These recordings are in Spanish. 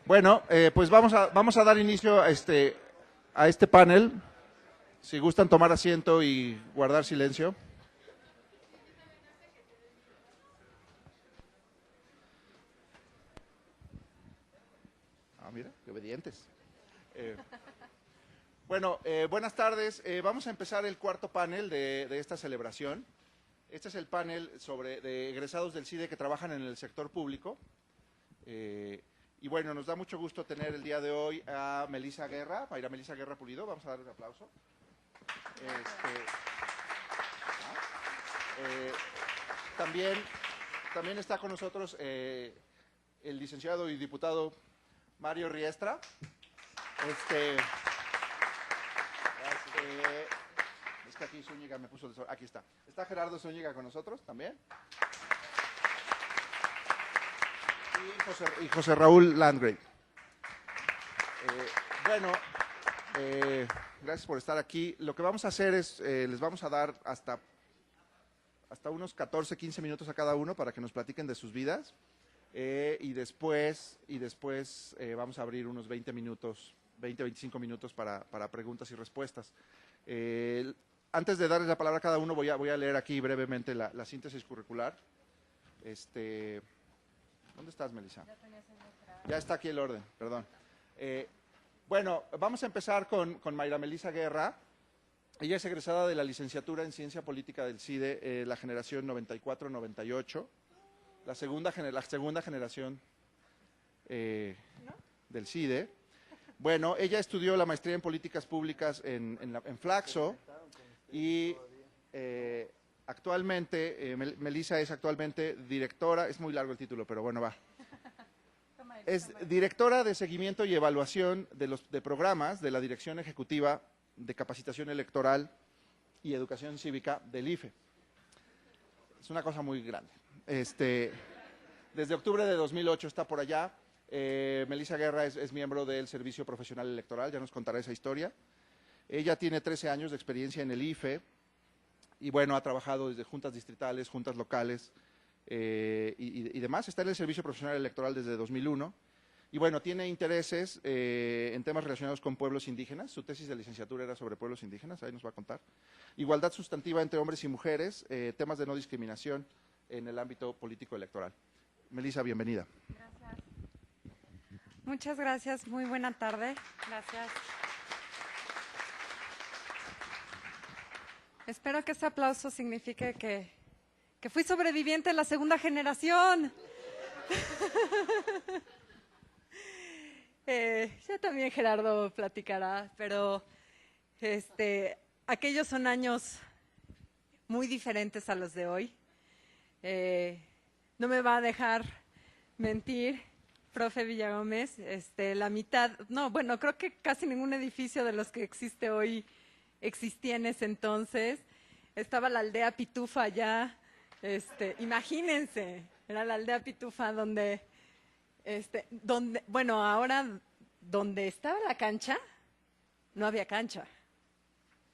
Bueno, pues vamos a dar inicio a este panel. Si gustan tomar asiento y guardar silencio. Ah, mira, qué obedientes. Buenas tardes. Vamos a empezar el cuarto panel de esta celebración. Este es el panel de egresados del CIDE que trabajan en el sector público. Y bueno, nos da mucho gusto tener el día de hoy a Melissa Guerra, Mayra Melissa Guerra Pulido. Vamos a darle un aplauso. También está con nosotros el licenciado y diputado Mario Riestra. Es que aquí Zúñiga me puso aquí está. Está Gerardo Zúñiga con nosotros también. Y José Raúl Landgrave. Gracias por estar aquí. Lo que vamos a hacer es, les vamos a dar hasta unos 14, 15 minutos a cada uno para que nos platiquen de sus vidas. Y después vamos a abrir unos 20 minutos, 20, 25 minutos para preguntas y respuestas. Antes de darles la palabra a cada uno, voy a leer aquí brevemente la síntesis curricular. ¿Dónde estás, Melissa? Ya está aquí el orden, perdón. Vamos a empezar con Mayra Melissa Guerra. Ella es egresada de la licenciatura en Ciencia Política del CIDE, la generación 94-98, la segunda generación del CIDE. Bueno, ella estudió la maestría en Políticas Públicas en Flaxo y actualmente, Melissa es actualmente directora, es muy largo el título, pero bueno, va. Es directora de seguimiento y evaluación de programas de la Dirección Ejecutiva de Capacitación Electoral y Educación Cívica del IFE. Es una cosa muy grande. Desde octubre de 2008 está por allá. Melissa Guerra es miembro del Servicio Profesional Electoral, ya nos contará esa historia. Ella tiene 13 años de experiencia en el IFE y bueno, ha trabajado desde juntas distritales, juntas locales y demás. Está en el Servicio Profesional Electoral desde 2001. Y bueno, tiene intereses en temas relacionados con pueblos indígenas. Su tesis de licenciatura era sobre pueblos indígenas, ahí nos va a contar. Igualdad sustantiva entre hombres y mujeres, temas de no discriminación en el ámbito político electoral. Melissa, bienvenida. Gracias. Muchas gracias, muy buena tarde. Gracias. Espero que este aplauso signifique que fui sobreviviente de la segunda generación. Ya también Gerardo platicará, pero aquellos son años muy diferentes a los de hoy. No me va a dejar mentir, profe Villagómez, la mitad, no, bueno, creo que casi ningún edificio de los que existe hoy existía en ese entonces. Estaba la aldea Pitufa allá, imagínense, era la aldea Pitufa donde, bueno, ahora donde estaba la cancha, no había cancha,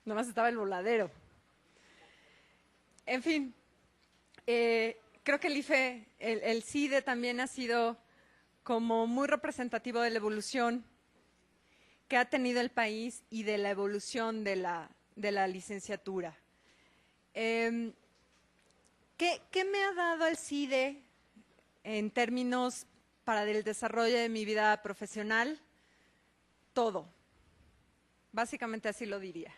nomás estaba el voladero. En fin, creo que el IFE, el CIDE también ha sido como muy representativo de la evolución que ha tenido el país y de la evolución de la licenciatura. ¿Qué me ha dado el CIDE en términos para el desarrollo de mi vida profesional? Todo. Básicamente así lo diría.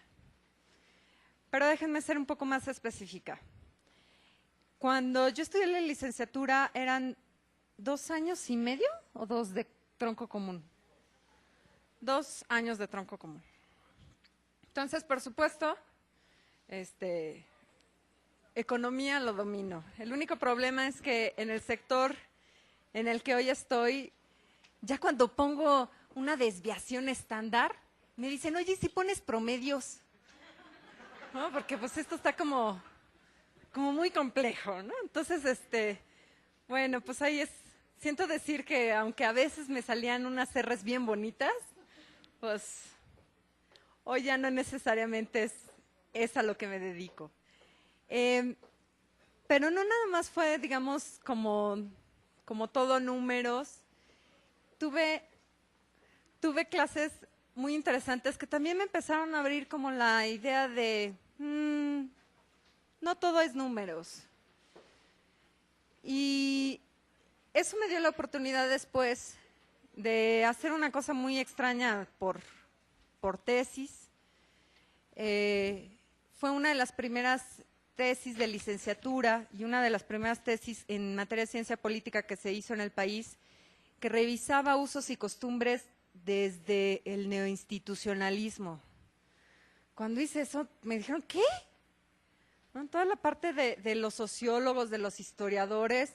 Pero déjenme ser un poco más específica. Cuando yo estudié la licenciatura, ¿eran 2 años y medio o 2 de tronco común? 2 años de tronco común. Entonces, por supuesto, economía lo domino. El único problema es que en el sector en el que hoy estoy, ya cuando pongo una desviación estándar, me dicen, oye, ¿si pones promedios? ¿No? Porque pues esto está como muy complejo, ¿no? Entonces, bueno, pues ahí es, siento decir que aunque a veces me salían unas R's bien bonitas, pues hoy ya no necesariamente es a lo que me dedico. Pero no nada más fue, digamos, como todo números. Tuve tuve clases muy interesantes que también me empezaron a abrir como la idea de, no todo es números. Y eso me dio la oportunidad después de hacer una cosa muy extraña por tesis. Fue una de las primeras tesis de licenciatura y una de las primeras tesis en materia de ciencia política que se hizo en el país, que revisaba usos y costumbres desde el neoinstitucionalismo. Cuando hice eso, me dijeron, ¿qué? ¿No? Toda la parte de los sociólogos, de los historiadores,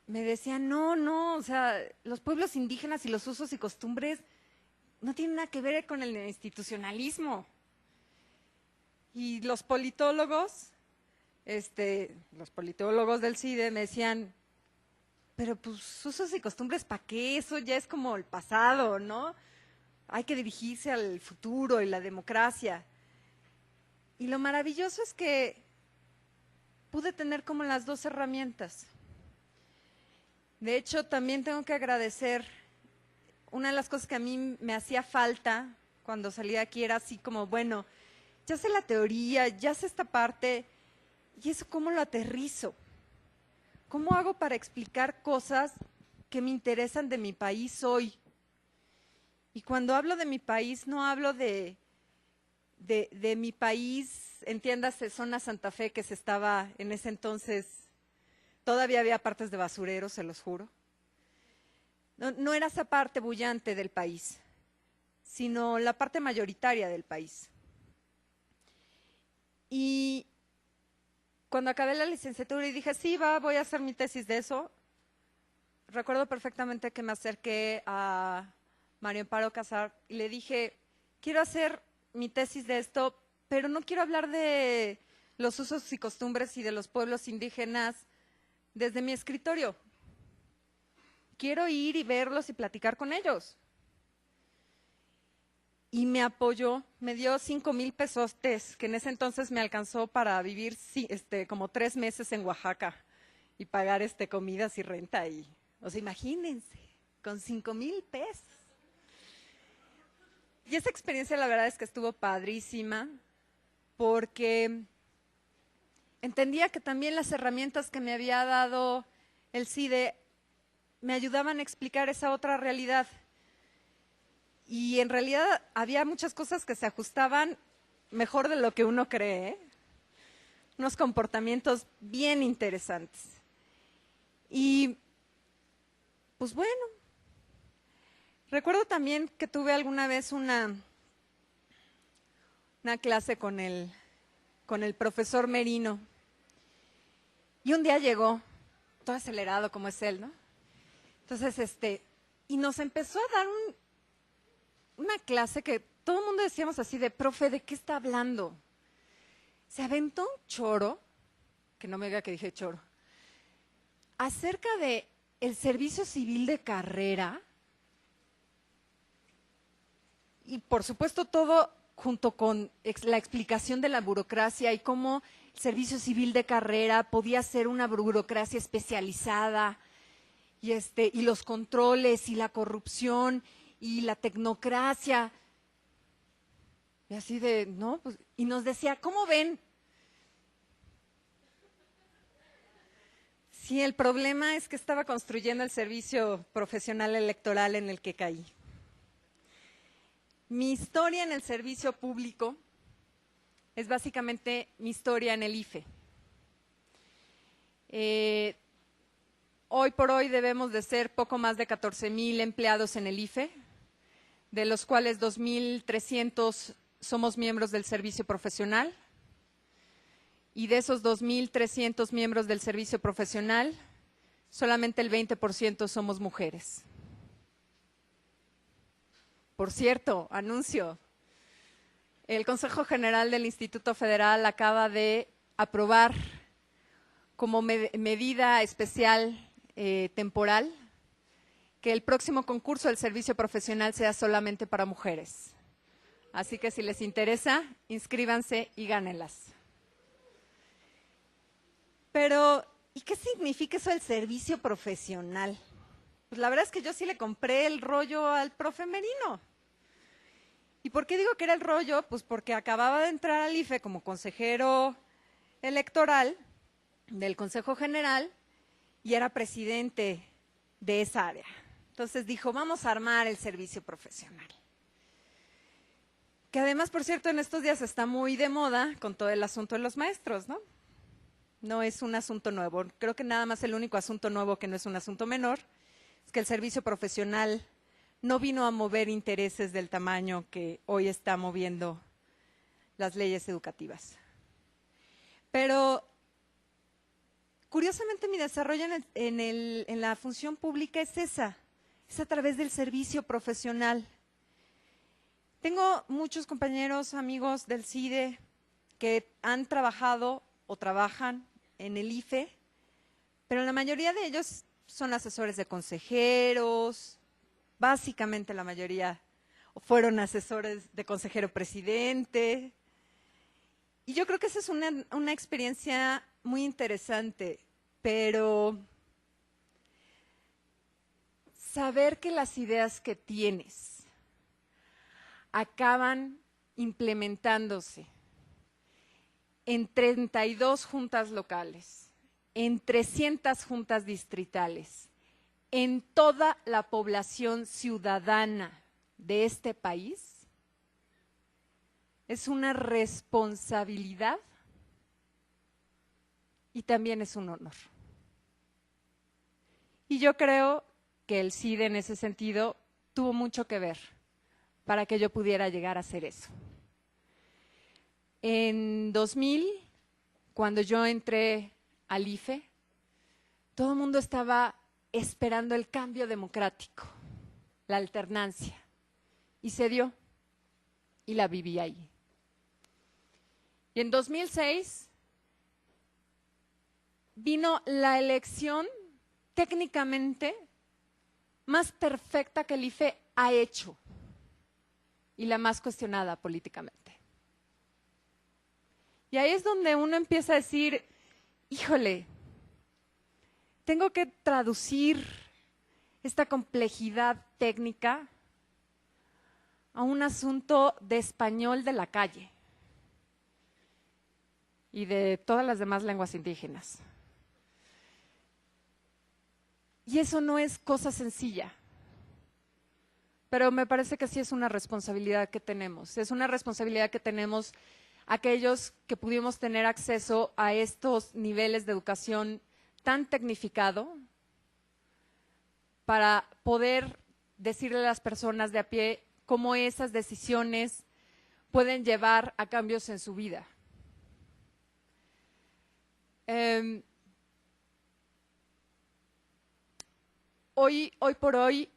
me decían, no, o sea, los pueblos indígenas y los usos y costumbres no tienen nada que ver con el neoinstitucionalismo. Y los politólogos del CIDE me decían, pero pues usos y costumbres, ¿para qué? Eso ya es como el pasado, ¿no? Hay que dirigirse al futuro y la democracia. Y lo maravilloso es que pude tener como las dos herramientas. De hecho, también tengo que agradecer, una de las cosas que a mí me hacía falta cuando salí de aquí era así como, bueno, ya sé la teoría, ya sé esta parte, ¿y eso cómo lo aterrizo? ¿Cómo hago para explicar cosas que me interesan de mi país hoy? Y cuando hablo de mi país, no hablo de mi país, entiéndase, zona Santa Fe, que se estaba en ese entonces, todavía había partes de basurero, se los juro. No era esa parte bullante del país, sino la parte mayoritaria del país. Y cuando acabé la licenciatura y dije, sí, voy a hacer mi tesis de eso, recuerdo perfectamente que me acerqué a María Amparo Casar y le dije, quiero hacer mi tesis de esto, pero no quiero hablar de los usos y costumbres y de los pueblos indígenas desde mi escritorio. Quiero ir y verlos y platicar con ellos. Y me apoyó, me dio 5,000 pesos, que en ese entonces me alcanzó para vivir como 3 meses en Oaxaca y pagar comidas y renta. O sea, imagínense, con 5,000 pesos. Y esa experiencia la verdad es que estuvo padrísima, porque entendía que también las herramientas que me había dado el CIDE me ayudaban a explicar esa otra realidad. Y en realidad había muchas cosas que se ajustaban mejor de lo que uno cree, ¿eh? Unos comportamientos bien interesantes. Y pues bueno, recuerdo también que tuve alguna vez una clase con el profesor Merino. Y un día llegó, todo acelerado como es él, ¿no? Entonces, y nos empezó a dar una clase que todo el mundo decíamos así de, profe, ¿de qué está hablando? Se aventó un choro, que no me diga que dije choro, acerca de el servicio civil de carrera. Y por supuesto todo junto con la explicación de la burocracia y cómo el servicio civil de carrera podía ser una burocracia especializada y los controles y la corrupción y la tecnocracia. Y así de, no, pues, y nos decía, ¿cómo ven? Sí, el problema es que estaba construyendo el servicio profesional electoral en el que caí. Mi historia en el servicio público es básicamente mi historia en el IFE. Hoy por hoy debemos de ser poco más de 14,000 empleados en el IFE, de los cuales 2,300 somos miembros del servicio profesional. Y de esos 2,300 miembros del servicio profesional, solamente el 20% somos mujeres. Por cierto, anuncio, el Consejo General del Instituto Federal acaba de aprobar como medida especial temporal que el próximo concurso del servicio profesional sea solamente para mujeres. Así que si les interesa, inscríbanse y gánenlas. Pero, ¿y qué significa eso del servicio profesional? pues la verdad es que yo sí le compré el rollo al profe Merino. ¿Y por qué digo que era el rollo? Pues porque acababa de entrar al IFE como consejero electoral del Consejo General y era presidente de esa área. Entonces dijo, vamos a armar el servicio profesional. Que además, por cierto, en estos días está muy de moda con todo el asunto de los maestros, ¿no? No es un asunto nuevo. Creo que nada más el único asunto nuevo que no es un asunto menor es que el servicio profesional no vino a mover intereses del tamaño que hoy está moviendo las leyes educativas. Pero, curiosamente, mi desarrollo en la función pública es esa, es a través del servicio profesional. Tengo muchos compañeros, amigos del CIDE que han trabajado o trabajan en el IFE, pero la mayoría de ellos son asesores de consejeros, básicamente la mayoría fueron asesores de consejero presidente. Y yo creo que esa es una experiencia muy interesante, pero saber que las ideas que tienes acaban implementándose en 32 juntas locales, en 300 juntas distritales, en toda la población ciudadana de este país, es una responsabilidad y también es un honor. Y yo creo que el CIDE en ese sentido tuvo mucho que ver para que yo pudiera llegar a hacer eso. En 2000, cuando yo entré al IFE, todo el mundo estaba esperando el cambio democrático, la alternancia, y se dio, y la viví ahí. Y en 2006 vino la elección técnicamente más perfecta que el IFE ha hecho y la más cuestionada políticamente. Y ahí es donde uno empieza a decir, híjole, tengo que traducir esta complejidad técnica a un asunto de español de la calle y de todas las demás lenguas indígenas. Y eso no es cosa sencilla, pero me parece que sí es una responsabilidad que tenemos. Es una responsabilidad que tenemos aquellos que pudimos tener acceso a estos niveles de educación tan tecnificado para poder decirle a las personas de a pie cómo esas decisiones pueden llevar a cambios en su vida. Hoy por hoy,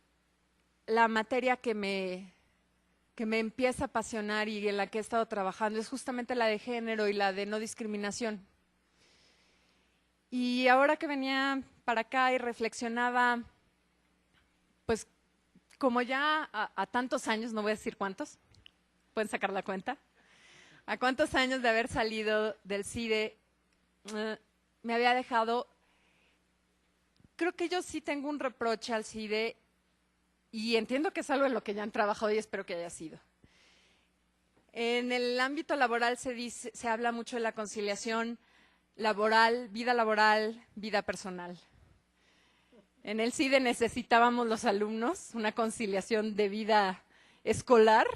la materia que me empieza a apasionar y en la que he estado trabajando es justamente la de género y la de no discriminación. Y ahora que venía para acá y reflexionaba, pues como ya a tantos años, no voy a decir cuántos, pueden sacar la cuenta, a cuántos años de haber salido del CIDE, me había dejado, creo que yo sí tengo un reproche al CIDE y entiendo que es algo en lo que ya han trabajado y espero que haya sido. En el ámbito laboral se habla mucho de la conciliación laboral, vida personal. En el CIDE necesitábamos los alumnos una conciliación de vida escolar,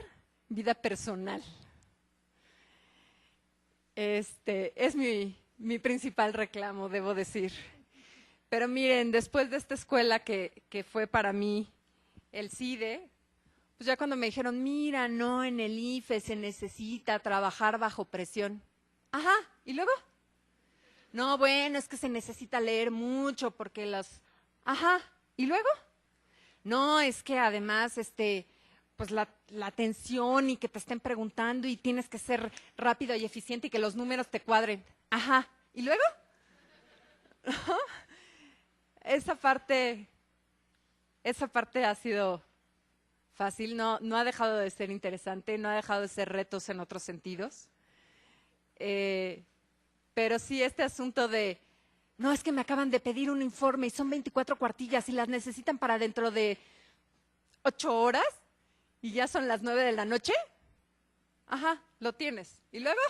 vida personal. Es mi principal reclamo, debo decir. Pero miren, después de esta escuela que fue para mí el CIDE, pues ya cuando me dijeron, mira, no, en el IFE se necesita trabajar bajo presión. Ajá, ¿y luego? No, bueno, es que se necesita leer mucho porque las… Ajá, ¿y luego? No, es que además, pues la atención y que te estén preguntando y tienes que ser rápido y eficiente y que los números te cuadren. Ajá, ¿y luego? Esa parte ha sido fácil, no ha dejado de ser interesante, no ha dejado de ser retos en otros sentidos. Pero sí este asunto de No, es que me acaban de pedir un informe y son 24 cuartillas y las necesitan para dentro de 8 horas y ya son las 9 de la noche. Ajá, lo tienes. ¿Y luego?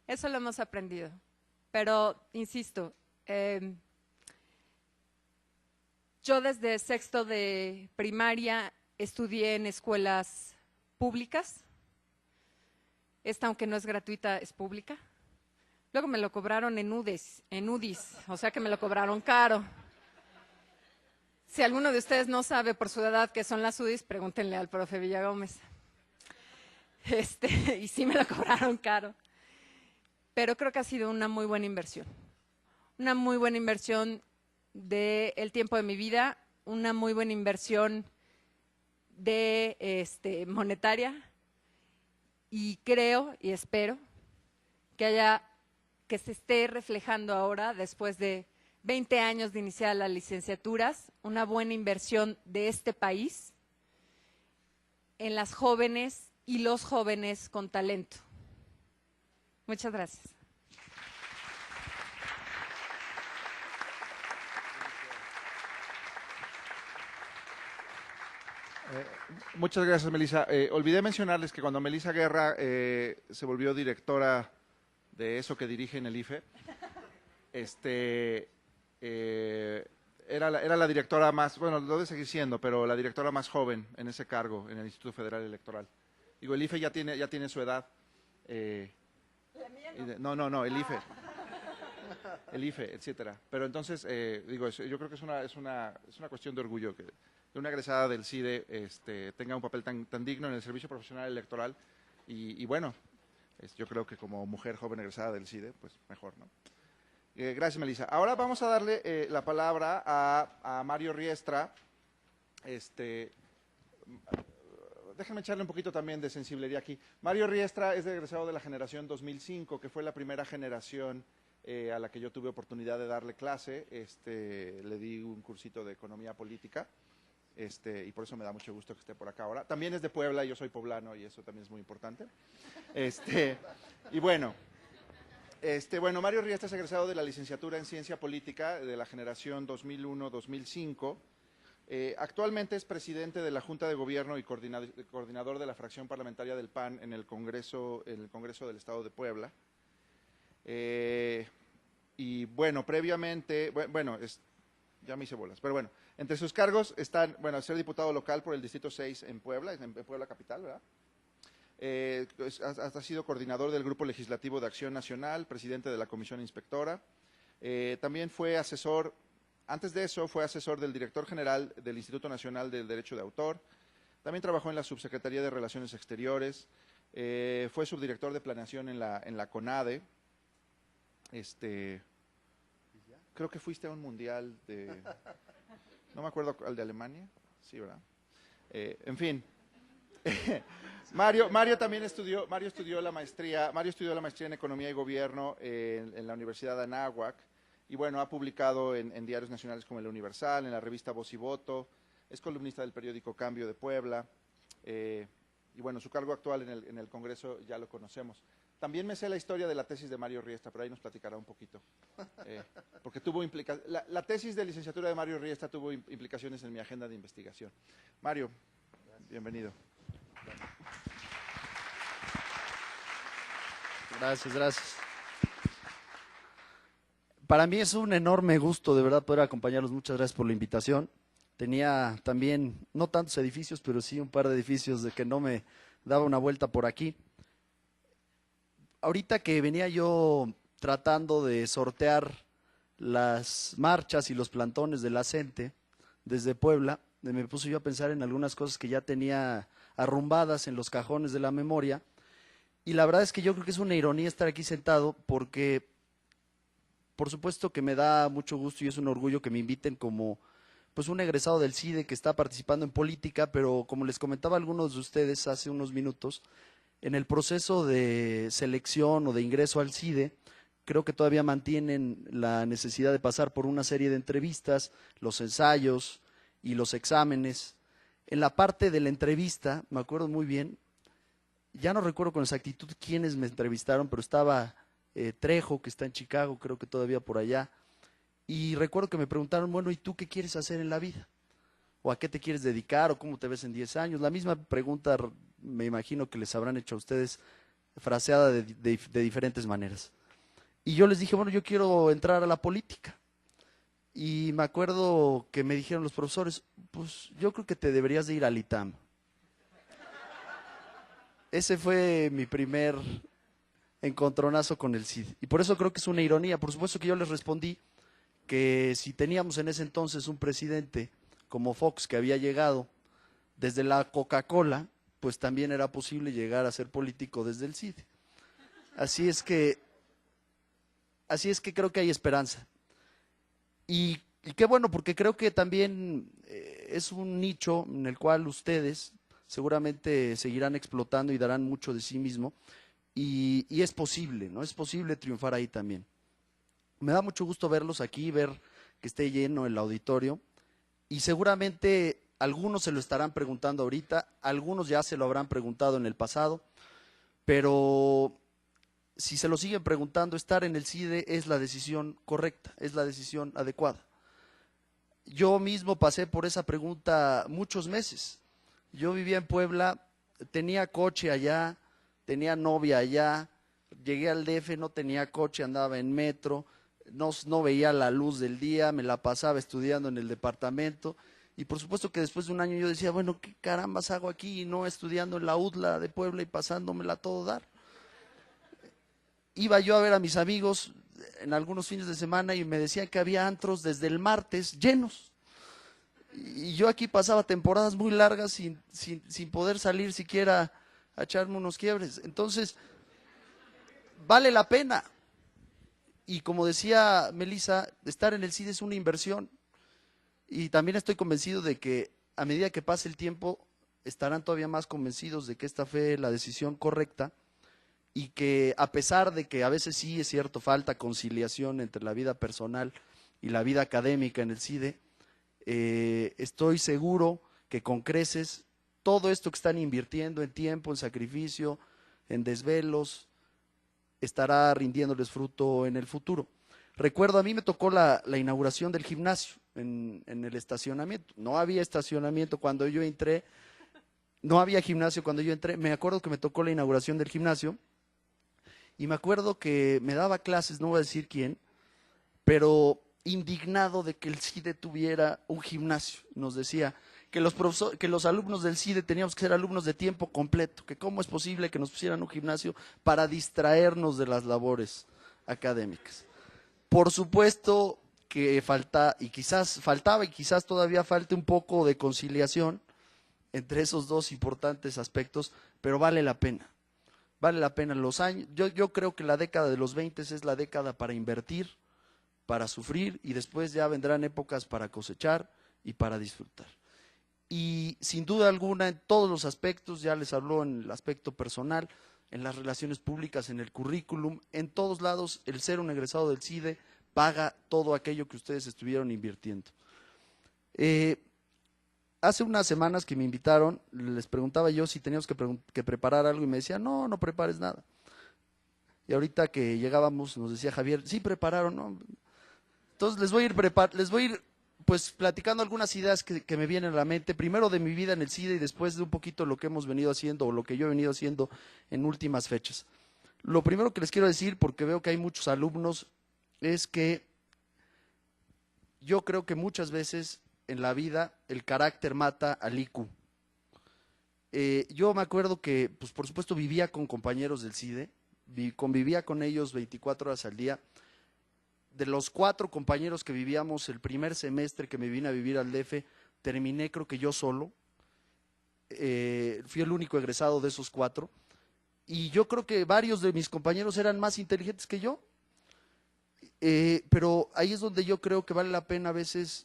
Eso lo hemos aprendido. Pero, insisto, yo desde sexto de primaria estudié en escuelas públicas. Esta, aunque no es gratuita, es pública. Luego me lo cobraron en UDIs, o sea que me lo cobraron caro. Si alguno de ustedes no sabe por su edad qué son las UDIs, pregúntenle al profe Villagómez. Y sí me lo cobraron caro. Pero creo que ha sido una muy buena inversión. Una muy buena inversión del tiempo de mi vida, una muy buena inversión de monetaria, y creo y espero que se esté reflejando ahora, después de 20 años de iniciar las licenciaturas, una buena inversión de este país en las jóvenes y los jóvenes con talento. Muchas gracias. Muchas gracias, Melissa. Olvidé mencionarles que cuando Melissa Guerra se volvió directora de eso que dirige en el IFE, era la directora más, bueno, lo debe seguir siendo, pero la directora más joven en ese cargo en el Instituto Federal Electoral. Digo, el IFE ya tiene su edad. No, el IFE. El IFE, etcétera. Pero entonces, digo, yo creo que es una cuestión de orgullo que una egresada del CIDE tenga un papel tan digno en el servicio profesional electoral y bueno, yo creo que como mujer joven egresada del CIDE, pues mejor, ¿no? Gracias, Melissa. Ahora vamos a darle la palabra a Mario Riestra. Déjenme echarle un poquito también de sensiblería aquí. Mario Riestra es egresado de la generación 2005, que fue la primera generación a la que yo tuve oportunidad de darle clase. Le di un cursito de economía política. Y por eso me da mucho gusto que esté por acá ahora. También es de Puebla, yo soy poblano y eso también es muy importante. Y bueno, Mario Riestra es egresado de la licenciatura en Ciencia Política de la generación 2001-2005. Actualmente es presidente de la Junta de Gobierno y coordinador de la fracción parlamentaria del PAN en el Congreso del Estado de Puebla. Y bueno, previamente, ya me hice bolas, pero bueno, entre sus cargos están, ser diputado local por el Distrito 6 en Puebla, capital, ¿verdad? Ha sido coordinador del Grupo Legislativo de Acción Nacional, presidente de la Comisión Inspectora. También fue asesor, antes de eso fue asesor del director general del Instituto Nacional del Derecho de Autor. También trabajó en la Subsecretaría de Relaciones Exteriores. Fue subdirector de planeación en la CONADE. Creo que fuiste a un mundial de... No me acuerdo, al de Alemania. Sí, ¿verdad? En fin. Mario también estudió la maestría en Economía y Gobierno en la Universidad de Anáhuac. Y bueno, ha publicado en diarios nacionales como El Universal, en la revista Voz y Voto. Es columnista del periódico Cambio de Puebla. Y bueno, su cargo actual en el Congreso ya lo conocemos. También me sé la historia de la tesis de Mario Riestra, pero ahí nos platicará un poquito. Porque tuvo la tesis de licenciatura de Mario Riestra tuvo implicaciones en mi agenda de investigación. Mario, bienvenido. Gracias. Para mí es un enorme gusto, de verdad, poder acompañarlos. Muchas gracias por la invitación. Tenía también, no tantos edificios, pero sí un par de edificios de que no me daba una vuelta por aquí. Ahorita que venía yo tratando de sortear las marchas y los plantones de la CENTE desde Puebla, me puse yo a pensar en algunas cosas que ya tenía arrumbadas en los cajones de la memoria. Y la verdad es que yo creo que es una ironía estar aquí sentado porque, por supuesto que me da mucho gusto y es un orgullo que me inviten como pues un egresado del CIDE que está participando en política, pero como les comentaba a algunos de ustedes hace unos minutos, en el proceso de selección o de ingreso al CIDE, creo que todavía mantienen la necesidad de pasar por una serie de entrevistas, los ensayos y los exámenes. En la parte de la entrevista, me acuerdo muy bien, ya no recuerdo con exactitud quiénes me entrevistaron, pero estaba Trejo, que está en Chicago, creo que todavía por allá. Y recuerdo que me preguntaron, bueno, ¿y tú qué quieres hacer en la vida? ¿O a qué te quieres dedicar? ¿O cómo te ves en 10 años? La misma pregunta me imagino que les habrán hecho a ustedes, fraseada de diferentes maneras. Y yo les dije, bueno, yo quiero entrar a la política. Y me acuerdo que me dijeron los profesores, pues yo creo que te deberías de ir al ITAM. Ese fue mi primer encontronazo con el CID. Y por eso creo que es una ironía. Por supuesto que yo les respondí que si teníamos en ese entonces un presidente como Fox que había llegado desde la Coca-Cola, pues también era posible llegar a ser político desde el CID. Así es que creo que hay esperanza. Y qué bueno, porque creo que también es un nicho en el cual ustedes seguramente seguirán explotando y darán mucho de sí mismo. Y es posible, ¿no? Es posible triunfar ahí también. Me da mucho gusto verlos aquí, ver que esté lleno el auditorio. Y seguramente algunos se lo estarán preguntando ahorita, algunos ya se lo habrán preguntado en el pasado, pero si se lo siguen preguntando, estar en el CIDE es la decisión correcta, es la decisión adecuada. Yo mismo pasé por esa pregunta muchos meses. Yo vivía en Puebla, tenía coche allá, tenía novia allá, llegué al DF, no tenía coche, andaba en metro, no veía la luz del día, me la pasaba estudiando en el departamento. Y por supuesto que después de un año yo decía, bueno, ¿qué carambas hago aquí y no estudiando en la UDLA de Puebla y pasándomela a todo dar? Iba yo a ver a mis amigos en algunos fines de semana y me decían que había antros desde el martes llenos. Y yo aquí pasaba temporadas muy largas sin poder salir siquiera a echarme unos quiebres. Entonces, vale la pena. Y como decía Melissa, estar en el CIDE es una inversión. Y también estoy convencido de que a medida que pase el tiempo, estarán todavía más convencidos de que esta fue la decisión correcta. Y que a pesar de que a veces sí es cierto, falta conciliación entre la vida personal y la vida académica en el CIDE, estoy seguro que con creces todo esto que están invirtiendo en tiempo, en sacrificio, en desvelos, estará rindiéndoles fruto en el futuro. Recuerdo, a mí me tocó la inauguración del gimnasio en el estacionamiento. No había estacionamiento cuando yo entré, no había gimnasio cuando yo entré. Me acuerdo que me tocó la inauguración del gimnasio. Y me acuerdo que me daba clases, no voy a decir quién, pero indignado de que el CIDE tuviera un gimnasio. Nos decía que los alumnos del CIDE teníamos que ser alumnos de tiempo completo, que cómo es posible que nos pusieran un gimnasio para distraernos de las labores académicas. Por supuesto que faltaba y quizás todavía falte un poco de conciliación entre esos dos importantes aspectos, pero vale la pena. Vale la pena los años. Yo creo que la década de los 20 es la década para invertir, para sufrir, y después ya vendrán épocas para cosechar y para disfrutar. Y sin duda alguna, en todos los aspectos, ya les habló en el aspecto personal, en las relaciones públicas, en el currículum, en todos lados, el ser un egresado del CIDE paga todo aquello que ustedes estuvieron invirtiendo. Hace unas semanas que me invitaron, les preguntaba yo si teníamos que preparar algo y me decían, no prepares nada. Y ahorita que llegábamos nos decía Javier, sí prepararon, ¿no? Entonces les voy a ir pues platicando algunas ideas que me vienen a la mente, primero de mi vida en el CIDE y después de un poquito lo que hemos venido haciendo o lo que yo he venido haciendo en últimas fechas. Lo primero que les quiero decir, porque veo que hay muchos alumnos, es que yo creo que muchas veces en la vida el carácter mata al IQ. Yo me acuerdo que, pues por supuesto, vivía con compañeros del CIDE, convivía con ellos 24 horas al día. De los 4 compañeros que vivíamos el primer semestre que me vine a vivir al DF, terminé creo que yo solo. Fui el único egresado de esos 4. Y yo creo que varios de mis compañeros eran más inteligentes que yo. Pero ahí es donde yo creo que vale la pena a veces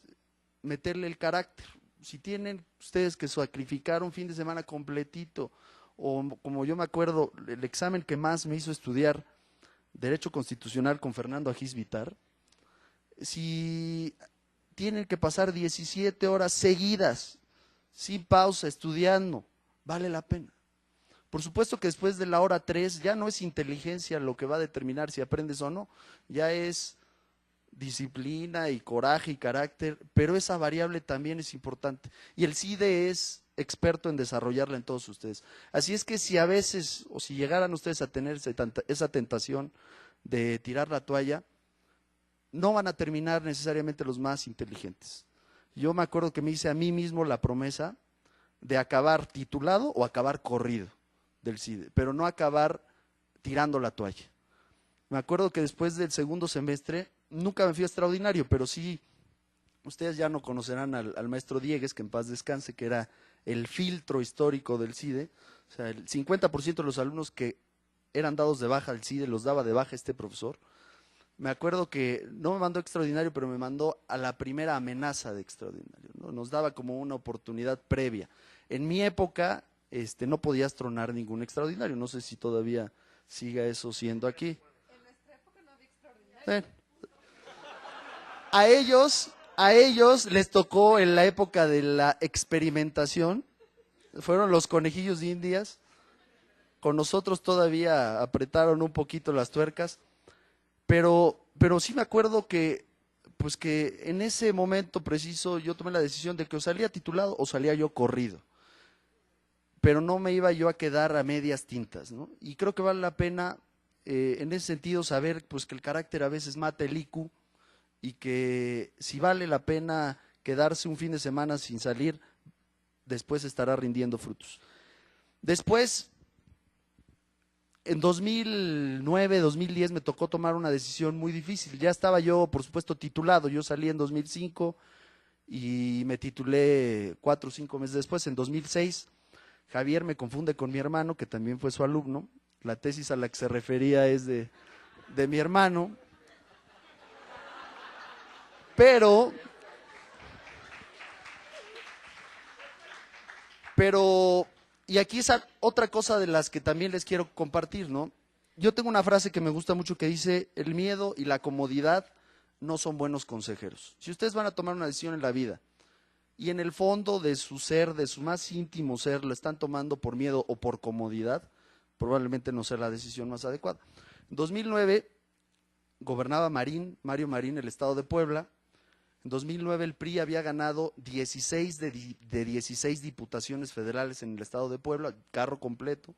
meterle el carácter. Si tienen ustedes que sacrificar un fin de semana completito, o como yo me acuerdo, el examen que más me hizo estudiar, Derecho Constitucional con Fernando Agis Vitar, si tienen que pasar 17 horas seguidas, sin pausa, estudiando, vale la pena. Por supuesto que después de la hora 3 ya no es inteligencia lo que va a determinar si aprendes o no, ya es disciplina y coraje y carácter, pero esa variable también es importante. Y el CIDE es experto en desarrollarla en todos ustedes. Así es que si a veces, o si llegaran ustedes a tener esa tentación de tirar la toalla, no van a terminar necesariamente los más inteligentes. Yo me acuerdo que me hice a mí mismo la promesa de acabar titulado o acabar corrido del CIDE, pero no acabar tirando la toalla. Me acuerdo que después del segundo semestre, nunca me fui a extraordinario, pero sí, ustedes ya no conocerán al maestro Diegues, que en paz descanse, que era el filtro histórico del CIDE. O sea, el 50% de los alumnos que eran dados de baja al CIDE los daba de baja este profesor. Me acuerdo que no me mandó extraordinario, pero me mandó a la primera amenaza de extraordinario, ¿no? Nos daba como una oportunidad previa. En mi época, no podías tronar ningún extraordinario. No sé si todavía siga eso siendo aquí. En nuestra época no había extraordinario. A ellos les tocó en la época de la experimentación. Fueron los conejillos de Indias. Con nosotros todavía apretaron un poquito las tuercas. Pero sí me acuerdo que, pues que en ese momento preciso yo tomé la decisión de que o salía titulado o salía yo corrido. Pero no me iba yo a quedar a medias tintas, ¿no? Y creo que vale la pena, en ese sentido, saber pues que el carácter a veces mata el IQ y que si vale la pena quedarse un fin de semana sin salir, después estará rindiendo frutos. Después, en 2009, 2010 me tocó tomar una decisión muy difícil. Ya estaba yo, por supuesto, titulado. Yo salí en 2005 y me titulé 4 o 5 meses después, en 2006. Javier me confunde con mi hermano, que también fue su alumno. La tesis a la que se refería es de mi hermano. Pero, y aquí es otra cosa de las que también les quiero compartir, ¿no? Yo tengo una frase que me gusta mucho que dice, el miedo y la comodidad no son buenos consejeros. Si ustedes van a tomar una decisión en la vida y en el fondo de su ser, de su más íntimo ser, lo están tomando por miedo o por comodidad, probablemente no sea la decisión más adecuada. En 2009 gobernaba Mario Marín, el estado de Puebla. En 2009 el PRI había ganado 16 de 16 diputaciones federales en el estado de Puebla, carro completo.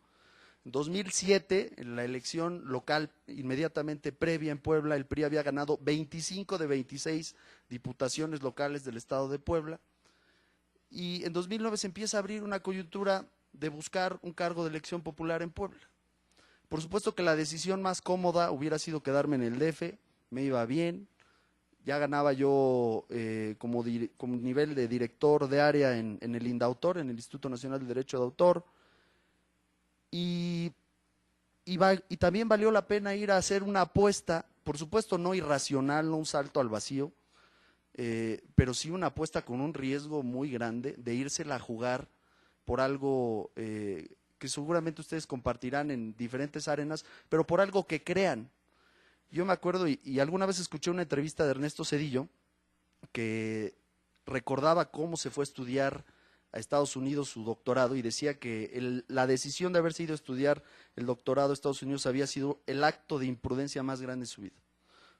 En 2007, en la elección local inmediatamente previa en Puebla, el PRI había ganado 25 de 26 diputaciones locales del estado de Puebla. Y en 2009 se empieza a abrir una coyuntura de buscar un cargo de elección popular en Puebla. Por supuesto que la decisión más cómoda hubiera sido quedarme en el DF, me iba bien. Ya ganaba yo como nivel de director de área en el INDAUTOR, en el Instituto Nacional del Derecho de Autor. Y también valió la pena ir a hacer una apuesta, por supuesto no irracional, no un salto al vacío, pero sí una apuesta con un riesgo muy grande de írsela a jugar por algo que seguramente ustedes compartirán en diferentes arenas, pero por algo que crean. Yo me acuerdo, y alguna vez escuché una entrevista de Ernesto Zedillo, que recordaba cómo se fue a estudiar a Estados Unidos su doctorado y decía que la decisión de haberse ido a estudiar el doctorado a Estados Unidos había sido el acto de imprudencia más grande de su vida,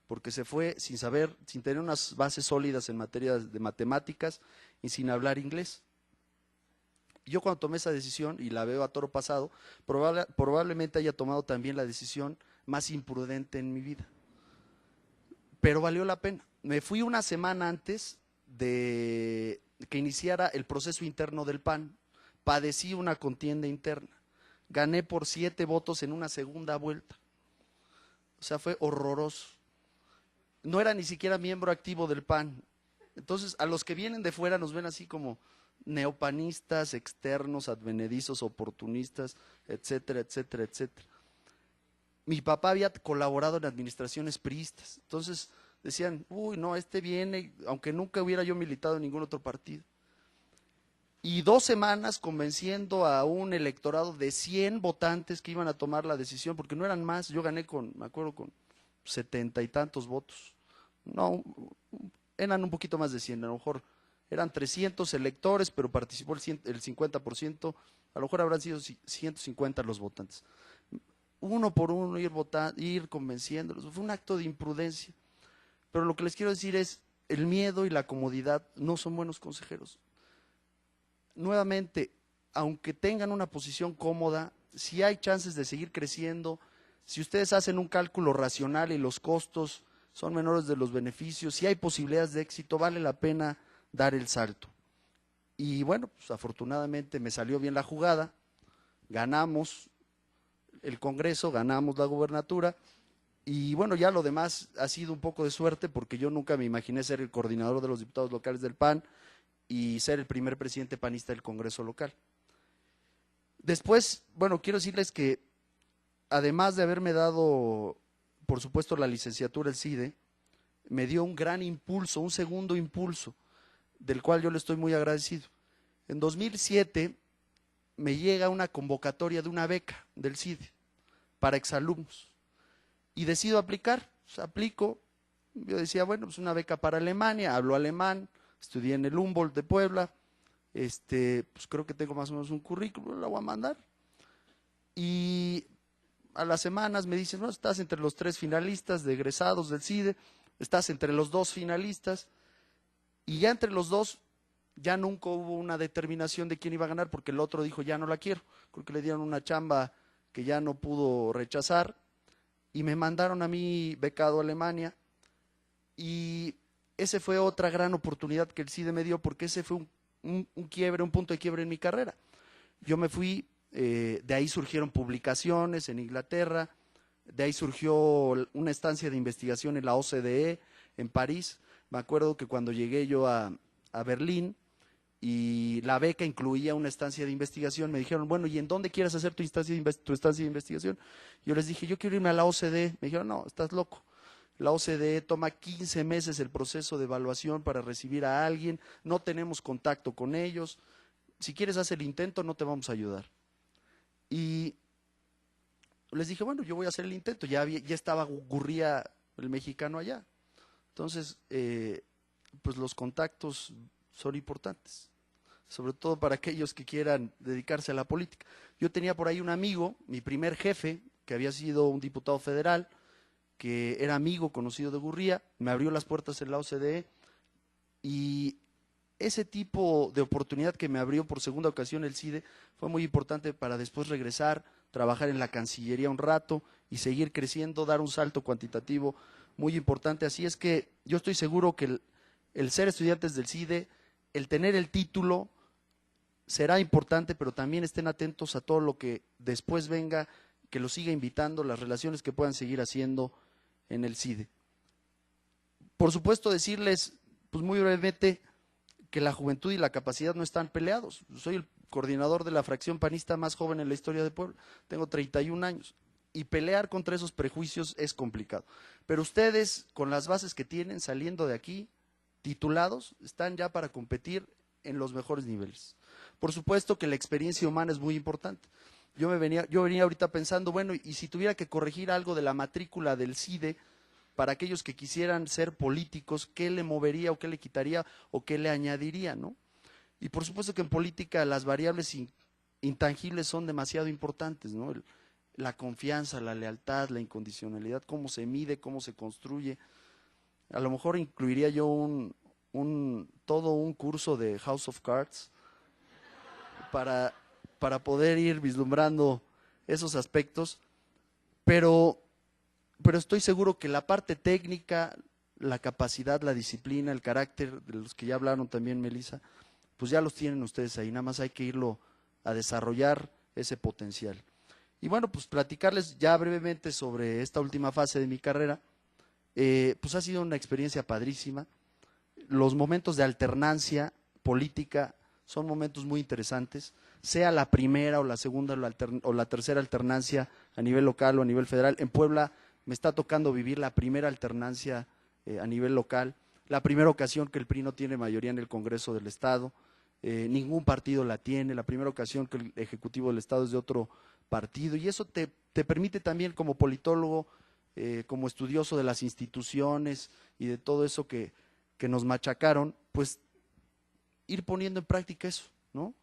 porque se fue sin saber, sin tener unas bases sólidas en materia de matemáticas y sin hablar inglés. Yo cuando tomé esa decisión, y la veo a toro pasado, probablemente haya tomado también la decisión más imprudente en mi vida, pero valió la pena. Me fui una semana antes de que iniciara el proceso interno del PAN, padecí una contienda interna, gané por 7 votos en una segunda vuelta, o sea, fue horroroso. No era ni siquiera miembro activo del PAN. Entonces, a los que vienen de fuera nos ven así como neopanistas, externos, advenedizos, oportunistas, etcétera, etcétera, etcétera. Mi papá había colaborado en administraciones priistas, entonces decían, uy, no, viene, aunque nunca hubiera yo militado en ningún otro partido. Y 2 semanas convenciendo a un electorado de 100 votantes que iban a tomar la decisión, porque no eran más, yo gané me acuerdo, con 70 y tantos votos. No, eran un poquito más de 100, a lo mejor Eran 300 electores, pero participó el 50%, a lo mejor habrán sido 150 los votantes. Uno por uno ir votando, ir convenciéndolos, fue un acto de imprudencia. Pero lo que les quiero decir es, el miedo y la comodidad no son buenos consejeros. Nuevamente, aunque tengan una posición cómoda, si hay chances de seguir creciendo, si ustedes hacen un cálculo racional y los costos son menores de los beneficios, si hay posibilidades de éxito, vale la pena dar el salto. Y bueno, pues afortunadamente me salió bien la jugada, ganamos el Congreso, ganamos la gubernatura, y bueno, ya lo demás ha sido un poco de suerte, porque yo nunca me imaginé ser el coordinador de los diputados locales del PAN y ser el primer presidente panista del Congreso local. Después, bueno, quiero decirles que además de haberme dado, por supuesto, la licenciatura el CIDE, me dio un gran impulso, un segundo impulso, del cual yo le estoy muy agradecido. En 2007 me llega una convocatoria de una beca del CIDE para exalumnos y decido aplicar, pues aplico. Yo decía, bueno, pues una beca para Alemania, hablo alemán, estudié en el Humboldt de Puebla, pues creo que tengo más o menos un currículum, lo voy a mandar. Y a las semanas me dicen, no, estás entre los 3 finalistas de egresados del CIDE, estás entre los 2 finalistas, y ya entre los 2 ya nunca hubo una determinación de quién iba a ganar, porque el otro dijo, ya no la quiero, creo que le dieron una chamba que ya no pudo rechazar, y me mandaron a mí becado a Alemania, y ese fue otra gran oportunidad que el CIDE me dio, porque ese fue un quiebre, un punto de quiebre en mi carrera. Yo me fui, de ahí surgieron publicaciones en Inglaterra, de ahí surgió una estancia de investigación en la OCDE, en París. Me acuerdo que cuando llegué yo a Berlín y la beca incluía una estancia de investigación, me dijeron, bueno, ¿y en dónde quieres hacer tu estancia de investigación? Yo les dije, yo quiero irme a la OCDE. Me dijeron, no, estás loco. La OCDE toma 15 meses el proceso de evaluación para recibir a alguien, no tenemos contacto con ellos, si quieres hacer el intento no te vamos a ayudar. Y les dije, bueno, yo voy a hacer el intento, ya estaba Gurría, el mexicano, allá. Entonces, pues los contactos son importantes, sobre todo para aquellos que quieran dedicarse a la política. Yo tenía por ahí un amigo, mi primer jefe, que había sido un diputado federal, que era amigo conocido de Gurría, me abrió las puertas en la OCDE, y ese tipo de oportunidad que me abrió por segunda ocasión el CIDE fue muy importante para después regresar, trabajar en la Cancillería un rato y seguir creciendo, dar un salto cuantitativo muy importante. Así es que yo estoy seguro que el ser estudiantes del CIDE, el tener el título será importante, pero también estén atentos a todo lo que después venga, que los siga invitando, las relaciones que puedan seguir haciendo en el CIDE. Por supuesto, decirles, pues muy brevemente, que la juventud y la capacidad no están peleados. Soy el coordinador de la fracción panista más joven en la historia de Puebla, tengo 31 años, y pelear contra esos prejuicios es complicado. Pero ustedes, con las bases que tienen, saliendo de aquí, titulados, están ya para competir en los mejores niveles. Por supuesto que la experiencia humana es muy importante. Yo venía ahorita pensando, bueno, y si tuviera que corregir algo de la matrícula del CIDE, para aquellos que quisieran ser políticos, ¿qué le movería o qué le quitaría o qué le añadiría, ¿no? Y por supuesto que en política las variables intangibles son demasiado importantes, ¿no? La confianza, la lealtad, la incondicionalidad, cómo se mide, cómo se construye. A lo mejor incluiría yo todo un curso de House of Cards para poder ir vislumbrando esos aspectos, pero estoy seguro que la parte técnica, la capacidad, la disciplina, el carácter, de los que ya hablaron también, Melissa, pues ya los tienen ustedes ahí, nada más hay que irlo a desarrollar ese potencial. Y bueno, pues platicarles ya brevemente sobre esta última fase de mi carrera, pues ha sido una experiencia padrísima. Los momentos de alternancia política son momentos muy interesantes, sea la primera o la segunda o la tercera alternancia a nivel local o a nivel federal. En Puebla me está tocando vivir la primera alternancia a nivel local, la primera ocasión que el PRI no tiene mayoría en el Congreso del Estado, ningún partido la tiene, la primera ocasión que el Ejecutivo del Estado es de otro partido, y eso te permite también como politólogo, como estudioso de las instituciones y de todo eso que nos machacaron, pues ir poniendo en práctica eso, ¿no?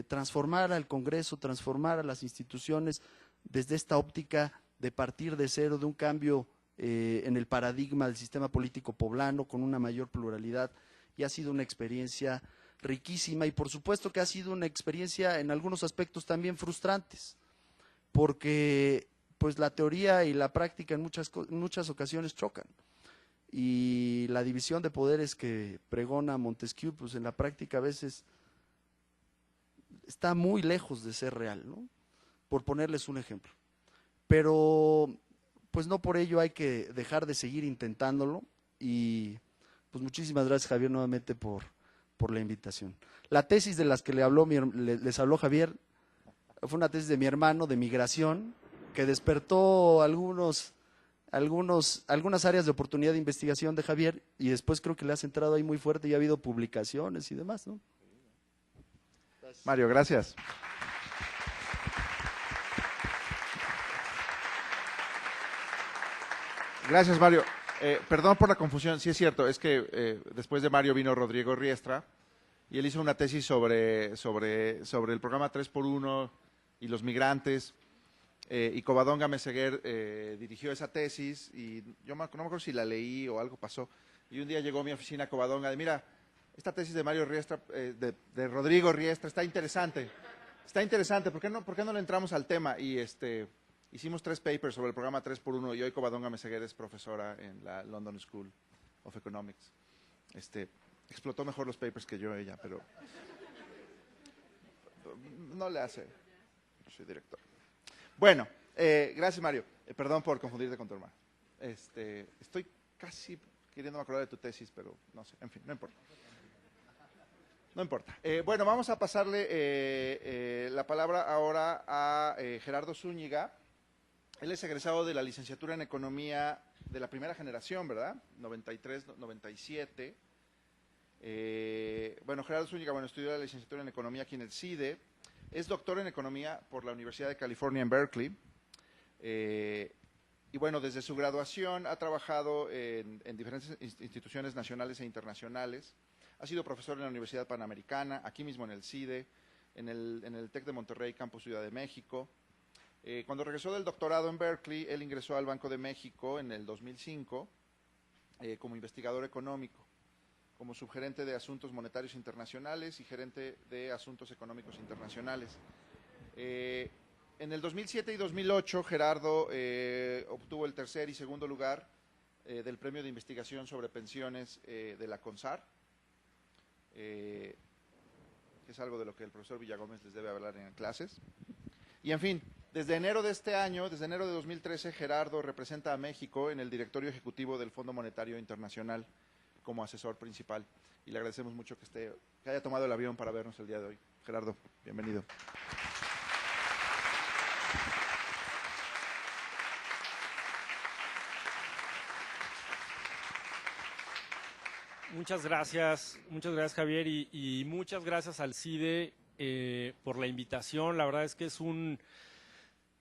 Transformar al Congreso, transformar a las instituciones desde esta óptica de partir de cero, de un cambio en el paradigma del sistema político poblano con una mayor pluralidad, y ha sido una experiencia riquísima, y por supuesto que ha sido una experiencia en algunos aspectos también frustrantes, porque pues la teoría y la práctica en muchas ocasiones chocan, y la división de poderes que pregona Montesquieu, pues en la práctica a veces está muy lejos de ser real, ¿no? Por ponerles un ejemplo. Pero pues no por ello hay que dejar de seguir intentándolo, y pues muchísimas gracias, Javier, nuevamente por la invitación. La tesis de las que les habló Javier fue una tesis de mi hermano de migración, que despertó algunas áreas de oportunidad de investigación de Javier, y después creo que le has entrado ahí muy fuerte y ha habido publicaciones y demás, ¿no? Gracias. Mario, gracias. Gracias, Mario. Perdón por la confusión, sí es cierto, es que después de Mario vino Rodrigo Riestra, y él hizo una tesis sobre el programa 3x1 y los migrantes, y Covadonga Meseguer dirigió esa tesis, y yo no me acuerdo si la leí o algo pasó, y un día llegó a mi oficina Covadonga de, mira, esta tesis de Mario Riestra, de Rodrigo Riestra, está interesante, ¿por qué no le entramos al tema? Y hicimos 3 papers sobre el programa 3x1, y hoy Covadonga Meseguer es profesora en la London School of Economics. Explotó mejor los papers que yo ella, pero no le hace. Yo soy director. Bueno, gracias, Mario. Perdón por confundirte con tu hermano. Estoy casi queriéndome acordar de tu tesis, pero no sé. En fin, no importa. No importa. Bueno, vamos a pasarle la palabra ahora a Gerardo Zúñiga. Él es egresado de la licenciatura en Economía de la primera generación, ¿verdad? 93, 97. Bueno, Gerardo Zúñiga, estudió la licenciatura en Economía aquí en el CIDE. Es doctor en Economía por la Universidad de California en Berkeley. Y bueno, desde su graduación ha trabajado en diferentes instituciones nacionales e internacionales. Ha sido profesor en la Universidad Panamericana, aquí mismo en el CIDE, en el TEC de Monterrey, Campus Ciudad de México. Cuando regresó del doctorado en Berkeley, él ingresó al Banco de México en el 2005 como investigador económico, como subgerente de Asuntos Monetarios Internacionales y gerente de Asuntos Económicos Internacionales. En el 2007 y 2008, Gerardo obtuvo el tercer y segundo lugar del Premio de Investigación sobre Pensiones de la CONSAR, que es algo de lo que el profesor Villagómez les debe hablar en clases. Y en fin, desde enero de este año, desde enero de 2013, Gerardo representa a México en el directorio ejecutivo del Fondo Monetario Internacional como asesor principal. Y le agradecemos mucho que haya tomado el avión para vernos el día de hoy. Gerardo, bienvenido. Muchas gracias Javier, y muchas gracias al CIDE por la invitación. La verdad es que es un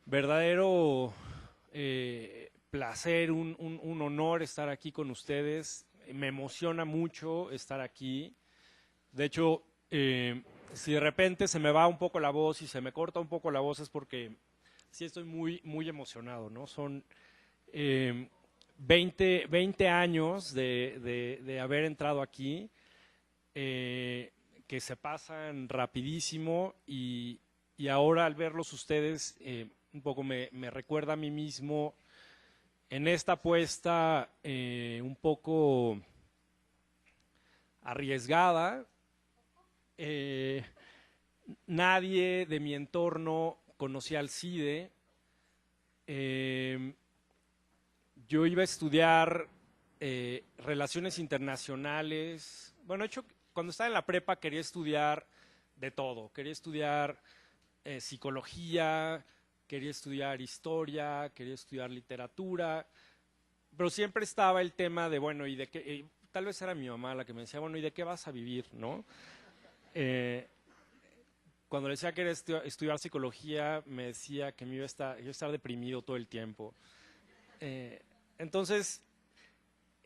verdadero placer, un honor estar aquí con ustedes. Me emociona mucho estar aquí. De hecho, si de repente se me va un poco la voz y se me corta un poco la voz, es porque sí estoy muy emocionado, ¿no? Son 20 años de haber entrado aquí, que se pasan rapidísimo, y ahora al verlos ustedes un poco me recuerda a mí mismo en esta apuesta un poco arriesgada. Nadie de mi entorno conocía al CIDE. Yo iba a estudiar relaciones internacionales. Bueno, de hecho, cuando estaba en la prepa quería estudiar de todo. Quería estudiar psicología, quería estudiar historia, quería estudiar literatura, pero siempre estaba el tema de, bueno, ¿y de qué? Tal vez era mi mamá la que me decía, bueno, ¿y de qué vas a vivir, no? Cuando le decía que quería estudiar psicología, me decía que iba a estar deprimido todo el tiempo. Entonces,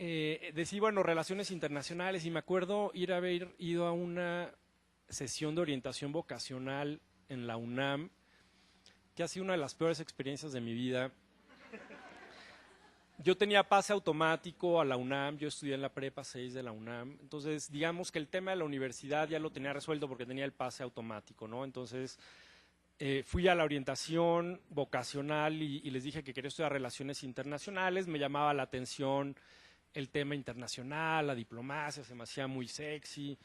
decidí, bueno, relaciones internacionales, y me acuerdo haber ido a una sesión de orientación vocacional en la UNAM, que ha sido una de las peores experiencias de mi vida. Yo tenía pase automático a la UNAM, yo estudié en la prepa 6 de la UNAM, entonces digamos que el tema de la universidad ya lo tenía resuelto porque tenía el pase automático, ¿no? Entonces fui a la orientación vocacional y les dije que quería estudiar relaciones internacionales, me llamaba la atención el tema internacional, la diplomacia, se me hacía muy sexy.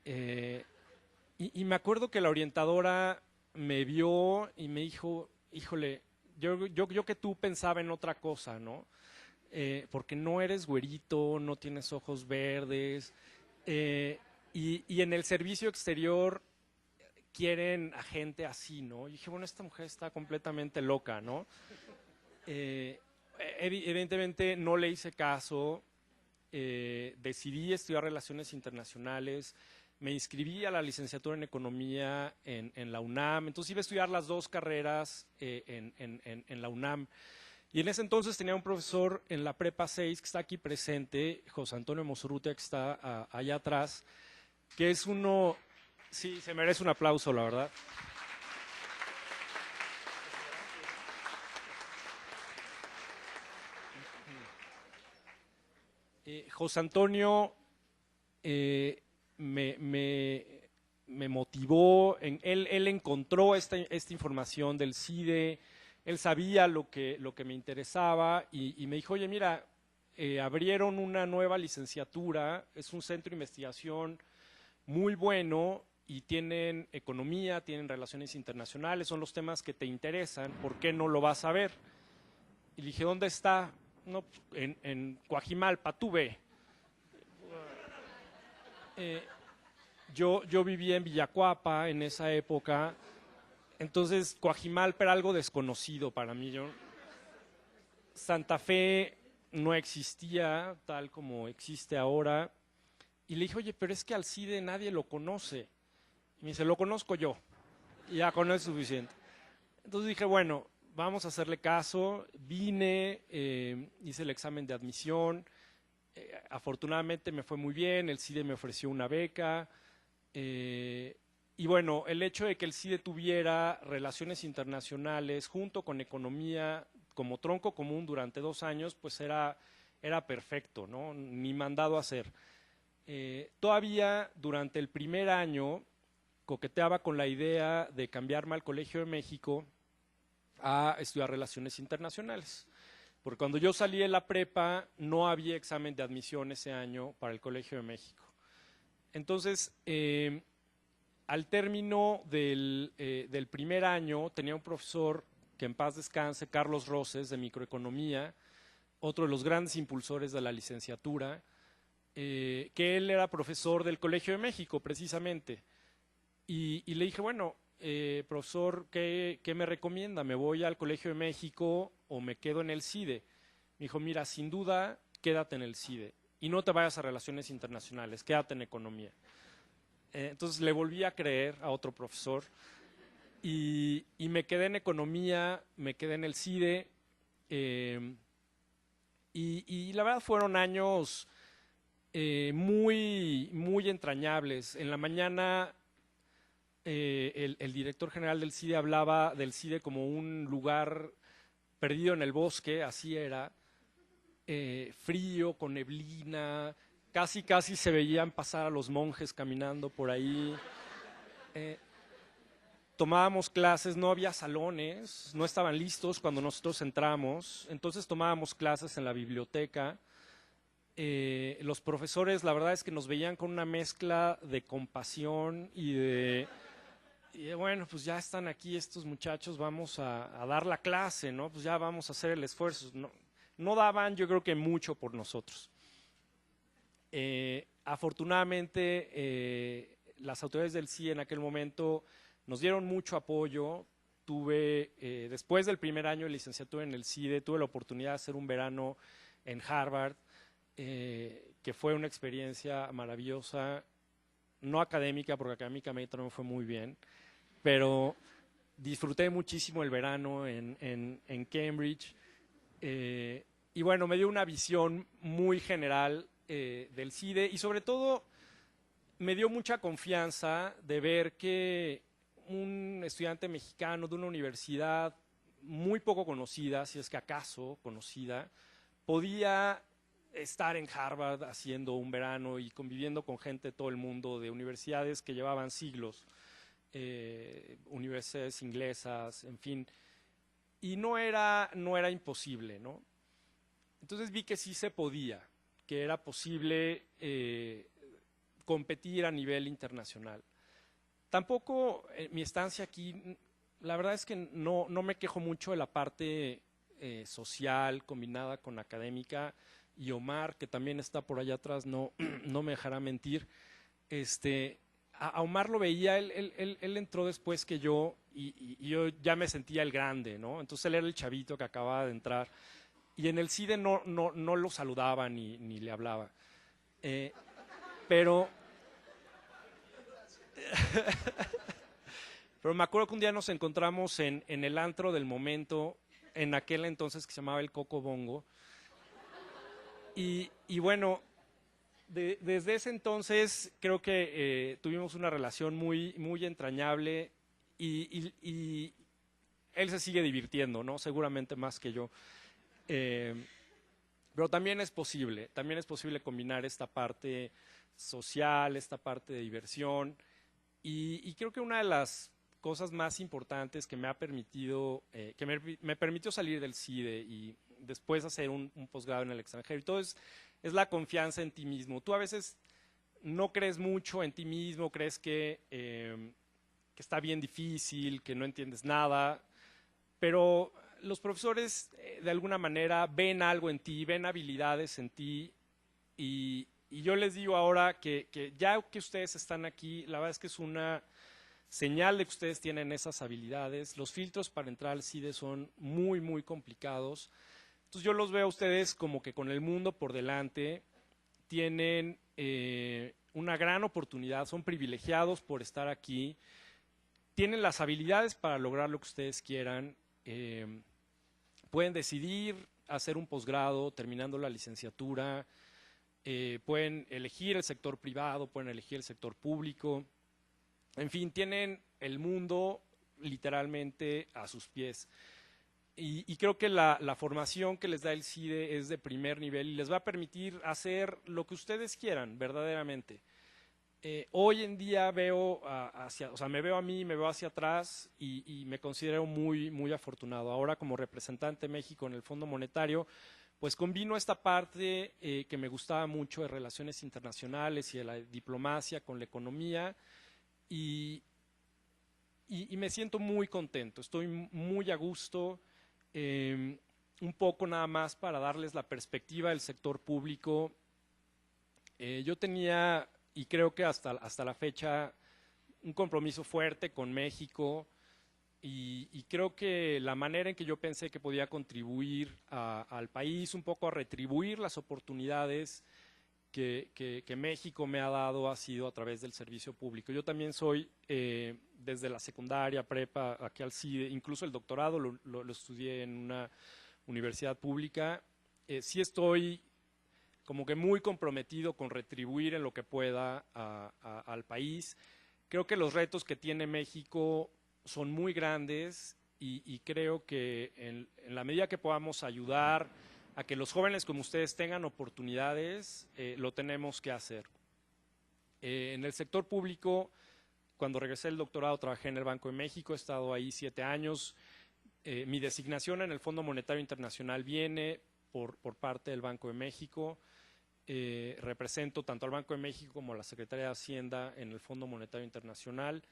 Y me acuerdo que la orientadora me vio y me dijo, híjole, yo que tú pensaba en otra cosa, ¿no? Porque no eres güerito, no tienes ojos verdes, y en el servicio exterior quieren a gente así, ¿no? Y dije, bueno, esta mujer está completamente loca, ¿no? Evidentemente no le hice caso, decidí estudiar Relaciones Internacionales, me inscribí a la licenciatura en Economía en la UNAM, entonces iba a estudiar las dos carreras en la UNAM. Y en ese entonces tenía un profesor en la Prepa 6 que está aquí presente, José Antonio Mosurrutia, que está allá atrás, que es uno, sí, se merece un aplauso, la verdad. José Antonio me motivó, él encontró esta información del CIDE, él sabía lo que me interesaba y me dijo, oye, mira, abrieron una nueva licenciatura, es un centro de investigación muy bueno y tienen economía, tienen relaciones internacionales, son los temas que te interesan, ¿por qué no lo vas a ver? Y le dije, ¿dónde está? No, en Coajimalpa, tú ve. Yo vivía en Villacuapa en esa época, entonces Coajimalpa era algo desconocido para mí. Santa Fe no existía tal como existe ahora. Y le dije, oye, pero es que al CIDE nadie lo conoce. Y me dice, lo conozco yo. Y ya con eso es suficiente. Entonces dije, bueno, vamos a hacerle caso. Vine, hice el examen de admisión. Afortunadamente me fue muy bien, el CIDE me ofreció una beca. Y bueno, el hecho de que el CIDE tuviera relaciones internacionales junto con economía como tronco común durante 2 años, pues era perfecto, ¿no? Ni mandado a hacer. Todavía durante el primer año coqueteaba con la idea de cambiarme al Colegio de México a estudiar relaciones internacionales. Porque cuando yo salí de la prepa no había examen de admisión ese año para el Colegio de México. Entonces, al término del primer año tenía un profesor que en paz descanse, Carlos Roses, de microeconomía, otro de los grandes impulsores de la licenciatura, que él era profesor del Colegio de México precisamente. Y le dije, bueno, profesor, ¿qué me recomienda? ¿Me voy al Colegio de México o me quedo en el CIDE? Me dijo, mira, sin duda, quédate en el CIDE y no te vayas a relaciones internacionales, quédate en economía. Entonces le volví a creer a otro profesor y me quedé en economía, me quedé en el CIDE y la verdad fueron años muy entrañables. En la mañana el director general del CIDE hablaba del CIDE como un lugar perdido en el bosque, así era, frío, con neblina, casi se veían pasar a los monjes caminando por ahí. Tomábamos clases, no había salones, no estaban listos cuando nosotros entramos, entonces tomábamos clases en la biblioteca. Los profesores, la verdad es que nos veían con una mezcla de compasión y de bueno, pues ya están aquí estos muchachos, vamos a dar la clase, ¿no? Pues ya vamos a hacer el esfuerzo. No daban, yo creo que mucho por nosotros. Afortunadamente, las autoridades del CIE en aquel momento nos dieron mucho apoyo. Después del primer año de licenciatura en el CIDE, tuve la oportunidad de hacer un verano en Harvard, que fue una experiencia maravillosa, no académica, porque académicamente no me fue muy bien, pero disfruté muchísimo el verano en Cambridge. y bueno, me dio una visión muy general del CIDE y sobre todo me dio mucha confianza de ver que un estudiante mexicano de una universidad muy poco conocida, si es que acaso conocida, podía estar en Harvard haciendo un verano y conviviendo con gente de todo el mundo, de universidades que llevaban siglos, universidades inglesas, en fin, y no era imposible, ¿no? Entonces vi que sí se podía, que era posible competir a nivel internacional. Tampoco mi estancia aquí, la verdad es que no me quejo mucho de la parte social combinada con académica, y Omar, que también está por allá atrás, no me dejará mentir. A Omar lo veía, él entró después que yo y yo ya me sentía el grande, ¿no? Entonces él era el chavito que acababa de entrar y en el CIDE no lo saludaba ni le hablaba. Pero me acuerdo que un día nos encontramos en el antro del momento, en aquel entonces que se llamaba el Coco Bongo. Y bueno, desde ese entonces creo que tuvimos una relación muy, muy entrañable y él se sigue divirtiendo, ¿no? Seguramente más que yo. Pero también es posible combinar esta parte social, esta parte de diversión y creo que una de las cosas más importantes que me ha permitido, que me permitió salir del CIDE y después hacer un posgrado en el extranjero y todo es la confianza en ti mismo. Tú a veces no crees mucho en ti mismo, crees que está bien difícil, que no entiendes nada, pero los profesores de alguna manera ven algo en ti, ven habilidades en ti y yo les digo ahora que ya que ustedes están aquí, la verdad es que es una señal de que ustedes tienen esas habilidades. Los filtros para entrar al CIDE son muy, muy complicados. Entonces yo los veo a ustedes como que con el mundo por delante, tienen una gran oportunidad, son privilegiados por estar aquí, tienen las habilidades para lograr lo que ustedes quieran, pueden decidir hacer un posgrado terminando la licenciatura, pueden elegir el sector privado, pueden elegir el sector público, en fin, tienen el mundo literalmente a sus pies. Y creo que la formación que les da el CIDE es de primer nivel y les va a permitir hacer lo que ustedes quieran, verdaderamente. Hoy en día me veo a mí, me veo hacia atrás y me considero muy, muy afortunado. Ahora como representante de México en el Fondo Monetario, pues combino esta parte que me gustaba mucho de relaciones internacionales y de la diplomacia con la economía y me siento muy contento, estoy muy a gusto. Un poco nada más para darles la perspectiva del sector público. Yo tenía, y creo que hasta la fecha, un compromiso fuerte con México y creo que la manera en que yo pensé que podía contribuir al país, un poco a retribuir las oportunidades que México me ha dado ha sido a través del servicio público. Yo también soy, desde la secundaria, prepa, aquí al CIDE, incluso el doctorado lo estudié en una universidad pública. Sí estoy como que muy comprometido con retribuir en lo que pueda al país. Creo que los retos que tiene México son muy grandes y creo que en la medida que podamos ayudar a que los jóvenes como ustedes tengan oportunidades, lo tenemos que hacer. En el sector público, cuando regresé del doctorado, trabajé en el Banco de México, he estado ahí 7 años. Mi designación en el Fondo Monetario Internacional viene por parte del Banco de México. Represento tanto al Banco de México como a la Secretaría de Hacienda en el Fondo Monetario Internacional.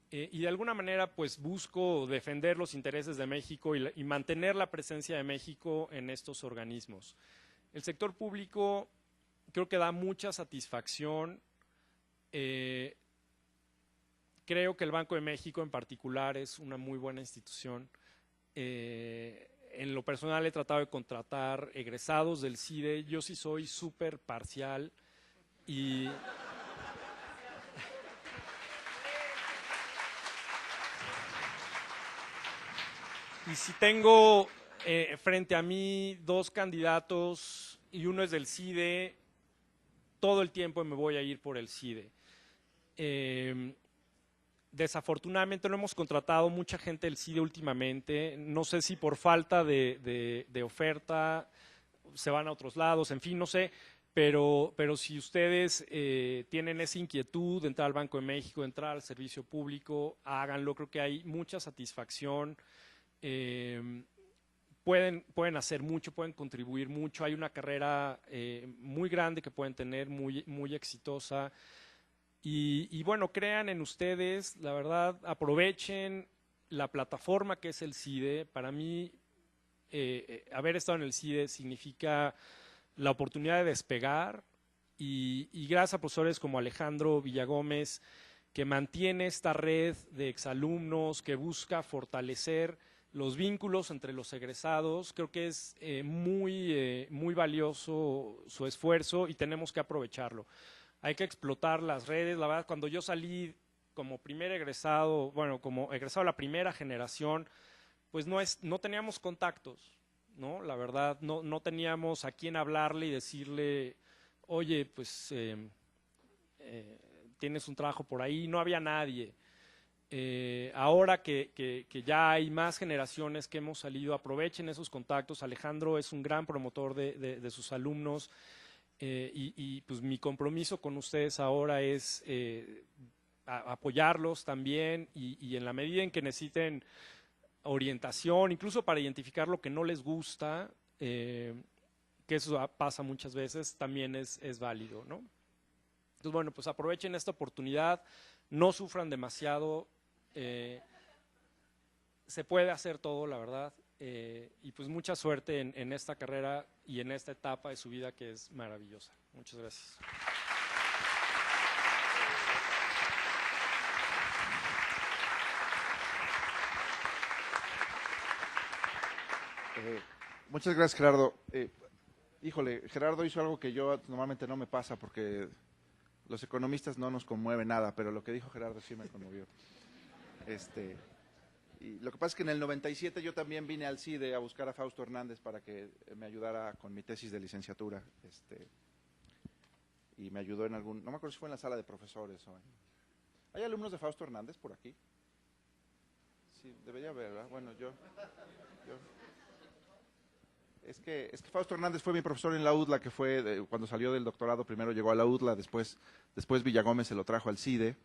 Y de alguna manera pues busco defender los intereses de México y mantener la presencia de México en estos organismos. El sector público creo que da mucha satisfacción. Creo que el Banco de México en particular es una muy buena institución. En lo personal he tratado de contratar egresados del CIDE. Yo sí soy súper parcial y si tengo frente a mí 2 candidatos y uno es del CIDE, todo el tiempo me voy a ir por el CIDE. Desafortunadamente no hemos contratado mucha gente del CIDE últimamente, no sé si por falta de oferta se van a otros lados, en fin, no sé, pero si ustedes tienen esa inquietud de entrar al Banco de México, de entrar al servicio público, háganlo, creo que hay mucha satisfacción, pueden hacer mucho, pueden contribuir mucho, hay una carrera muy grande que pueden tener, muy exitosa. Y bueno, crean en ustedes, la verdad, aprovechen la plataforma que es el CIDE. Para mí, haber estado en el CIDE significa la oportunidad de despegar y gracias a profesores como Alejandro Villagómez, que mantiene esta red de exalumnos, que busca fortalecer los vínculos entre los egresados. Creo que es muy valioso su esfuerzo y tenemos que aprovecharlo. Hay que explotar las redes. La verdad, cuando yo salí como primer egresado, bueno, como egresado de la primera generación, pues no teníamos contactos, ¿no? La verdad, no teníamos a quién hablarle y decirle, oye, pues tienes un trabajo por ahí. No había nadie. Ahora que ya hay más generaciones que hemos salido, aprovechen esos contactos. Alejandro es un gran promotor de sus alumnos. Y pues mi compromiso con ustedes ahora es apoyarlos también y en la medida en que necesiten orientación, incluso para identificar lo que no les gusta, que eso pasa muchas veces, también es válido, ¿no? Entonces, bueno, pues aprovechen esta oportunidad, no sufran demasiado, se puede hacer todo, la verdad. Y pues mucha suerte en esta carrera y en esta etapa de su vida que es maravillosa. Muchas gracias. Muchas gracias, Gerardo. Híjole, Gerardo hizo algo que yo normalmente no me pasa porque los economistas no nos conmueve nada, pero lo que dijo Gerardo sí me conmovió. Y lo que pasa es que en el 97 yo también vine al CIDE a buscar a Fausto Hernández para que me ayudara con mi tesis de licenciatura. Y me ayudó en algún, no me acuerdo si fue en la sala de profesores. ¿Hay alumnos de Fausto Hernández por aquí? Sí, debería haber, ¿verdad? Bueno, Es que Fausto Hernández fue mi profesor en la UDLA, que fue cuando salió del doctorado, primero llegó a la UDLA, después Villagómez se lo trajo al CIDE.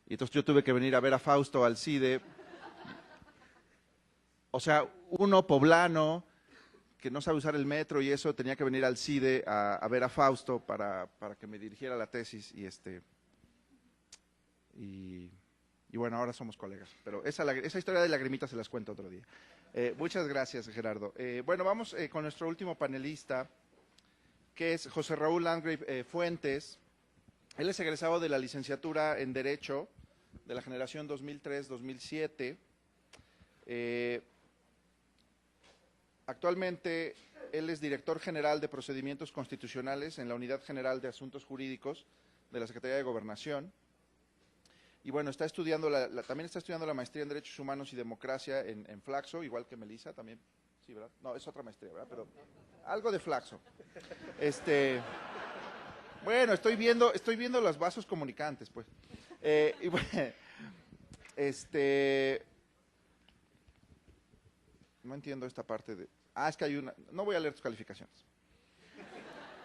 Y entonces yo tuve que venir a ver a Fausto al CIDE. O sea, uno poblano que no sabe usar el metro y eso, tenía que venir al CIDE a ver a Fausto para que me dirigiera la tesis y bueno, ahora somos colegas. Pero esa historia de lagrimitas se las cuento otro día. Muchas gracias, Gerardo. Bueno, vamos con nuestro último panelista, que es José Raúl Landgrave Fuentes. Él es egresado de la licenciatura en Derecho de la generación 2003-2007. Actualmente, él es director general de Procedimientos Constitucionales en la Unidad General de Asuntos Jurídicos de la Secretaría de Gobernación. Y bueno, está estudiando también está estudiando la maestría en Derechos Humanos y Democracia en Flaxo, igual que Melissa también. Sí, ¿verdad? No, es otra maestría, ¿verdad? Pero algo de Flaxo. Bueno, estoy viendo los vasos comunicantes, pues. Y bueno, no entiendo esta parte de... es que hay una... No voy a leer tus calificaciones.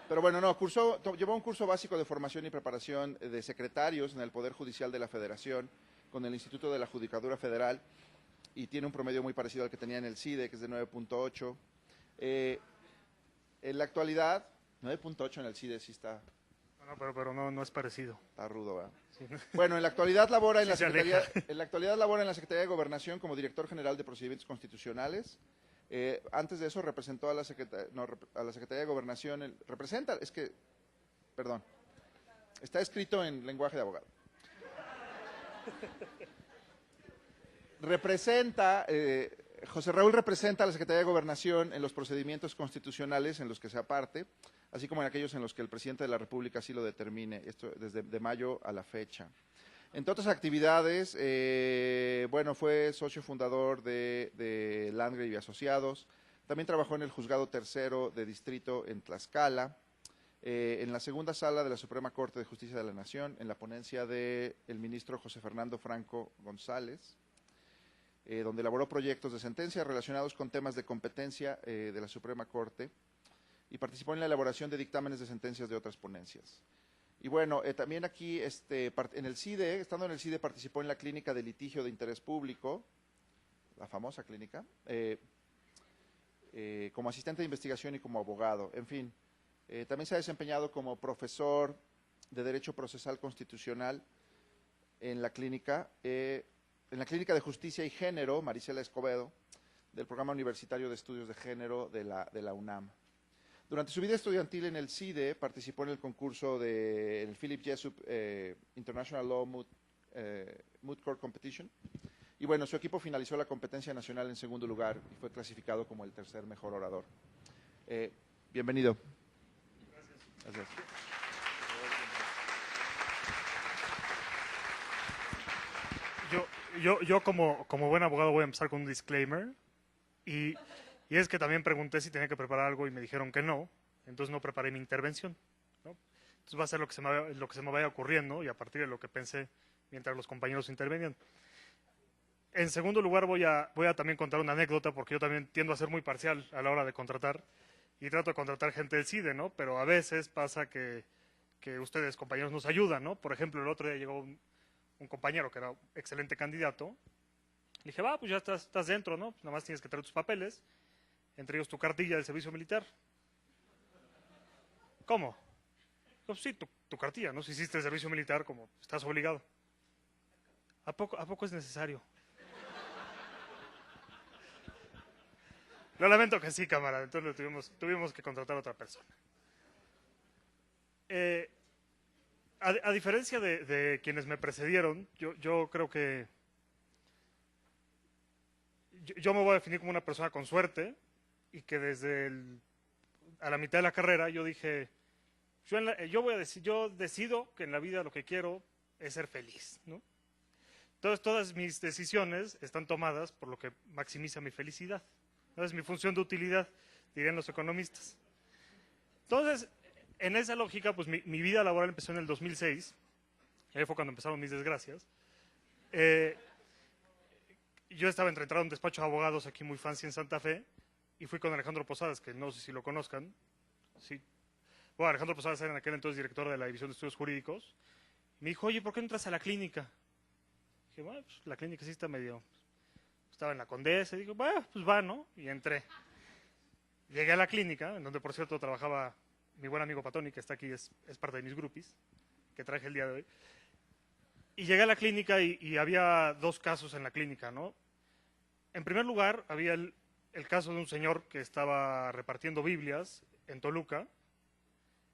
Pero bueno, no, llevó un curso básico de formación y preparación de secretarios en el Poder Judicial de la Federación con el Instituto de la Judicatura Federal y tiene un promedio muy parecido al que tenía en el CIDE, que es de 9.8. En la actualidad, 9.8 en el CIDE sí está... Pero no es parecido. Está rudo, ¿verdad? Sí. Bueno, en la actualidad labora en Sí, la Secretaría de Gobernación como director general de Procedimientos Constitucionales. Antes de eso representó a la Secretaría de Gobernación, está escrito en lenguaje de abogado. José Raúl representa a la Secretaría de Gobernación en los procedimientos constitucionales en los que sea parte, así como en aquellos en los que el presidente de la República así lo determine, esto desde de mayo a la fecha. Entre otras actividades, bueno, fue socio fundador de Landgrave y Asociados, También trabajó en el Juzgado Tercero de Distrito en Tlaxcala, en la segunda sala de la Suprema Corte de Justicia de la Nación, en la ponencia del ministro José Fernando Franco González, donde elaboró proyectos de sentencia relacionados con temas de competencia de la Suprema Corte y participó en la elaboración de dictámenes de sentencias de otras ponencias. Y bueno, también aquí en el CIDE, estando en el CIDE, participó en la Clínica de Litigio de Interés Público, la famosa clínica, como asistente de investigación y como abogado, en fin. También se ha desempeñado como profesor de Derecho Procesal Constitucional en la Clínica de Justicia y Género, Marisela Escobedo, del Programa Universitario de Estudios de Género de la UNAM. Durante su vida estudiantil en el CIDE, participó en el concurso del Philip Jessup International Law Moot Court Competition. Y bueno, su equipo finalizó la competencia nacional en segundo lugar y fue clasificado como el tercer mejor orador. Bienvenido. Gracias. Yo como buen abogado voy a empezar con un disclaimer y es que también pregunté si tenía que preparar algo y me dijeron que no, entonces no preparé mi intervención, ¿no? Entonces va a ser lo que se me vaya ocurriendo y a partir de lo que pensé mientras los compañeros intervenían. En segundo lugar voy a también contar una anécdota porque yo también tiendo a ser muy parcial a la hora de contratar y trato de contratar gente del CIDE, ¿no? Pero a veces pasa que ustedes, compañeros, nos ayudan, ¿no? Por ejemplo, el otro día llegó un compañero que era excelente candidato. Le dije, pues ya estás dentro, ¿no? Pues nada más tienes que traer tus papeles, entre ellos tu cartilla del servicio militar. ¿Cómo? Pues sí, tu cartilla, ¿no? Si hiciste el servicio militar, como estás obligado. ¿A poco es necesario? Lo lamento que sí, camarada. Entonces tuvimos que contratar a otra persona. A diferencia de quienes me precedieron, yo creo que yo me voy a definir como una persona con suerte y que a la mitad de la carrera yo dije, yo decido que en la vida lo que quiero es ser feliz, ¿no? Entonces todas mis decisiones están tomadas por lo que maximiza mi felicidad. Es mi función de utilidad, dirían los economistas. Entonces, en esa lógica, pues mi vida laboral empezó en el 2006, ahí fue cuando empezaron mis desgracias. Yo estaba entrando en un despacho de abogados aquí muy fancy en Santa Fe, y fui con Alejandro Posadas, que no sé si lo conozcan. Sí. Bueno, Alejandro Posadas era en aquel entonces director de la División de Estudios Jurídicos. Me dijo, oye, ¿por qué no entras a la clínica? Dije, bueno, pues la clínica sí está medio... Estaba en la Condesa, y digo, bueno, pues va, ¿no? Y entré. Llegué a la clínica, en donde por cierto trabajaba mi buen amigo Patoni, que está aquí, es parte de mis groupies, que traje el día de hoy. Y llegué a la clínica y había dos casos en la clínica, ¿no? En primer lugar, había el caso de un señor que estaba repartiendo Biblias en Toluca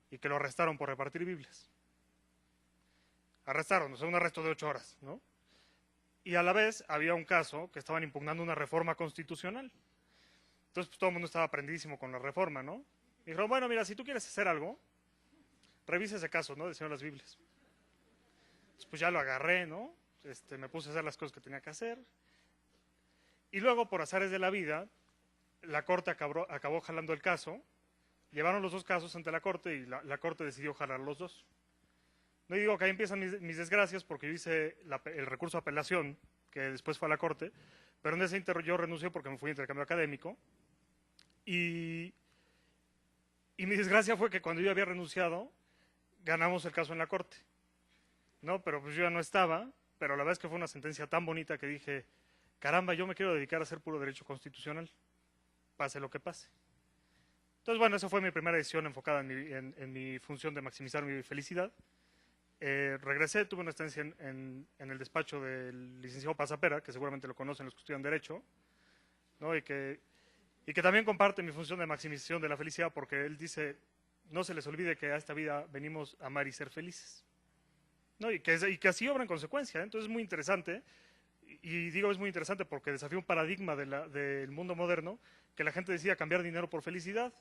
y que lo arrestaron por repartir Biblias. Arrestaron, o sea, un arresto de 8 horas, ¿no? Y a la vez había un caso que estaban impugnando una reforma constitucional. Entonces, pues todo el mundo estaba prendidísimo con la reforma, ¿no? Y dijeron, bueno, mira, si tú quieres hacer algo, revisa ese caso, ¿no? Del Señor de las Biblias. Entonces, pues ya lo agarré, ¿no? Me puse a hacer las cosas que tenía que hacer. Y luego, por azares de la vida, la Corte acabó jalando el caso. Llevaron los dos casos ante la Corte y la Corte decidió jalar los dos. No digo que ahí empiezan mis desgracias porque yo hice el recurso de apelación, que después fue a la Corte, pero en ese yo renuncié porque me fui a intercambio académico. Y mi desgracia fue que cuando yo había renunciado, ganamos el caso en la Corte. No, pero pues yo ya no estaba, pero la verdad es que fue una sentencia tan bonita que dije, caramba, yo me quiero dedicar a hacer puro derecho constitucional, pase lo que pase. Entonces, bueno, esa fue mi primera decisión enfocada en mi función de maximizar mi felicidad. Regresé, tuve una estancia en el despacho del licenciado Pasapera, que seguramente lo conocen los que estudian Derecho, ¿no? y que también comparte mi función de maximización de la felicidad, porque él dice, no se les olvide que a esta vida venimos a amar y ser felices, ¿no? y que así obra en consecuencia, ¿eh? Entonces es muy interesante, y digo es muy interesante porque desafía un paradigma del mundo moderno, que la gente decida cambiar dinero por felicidad.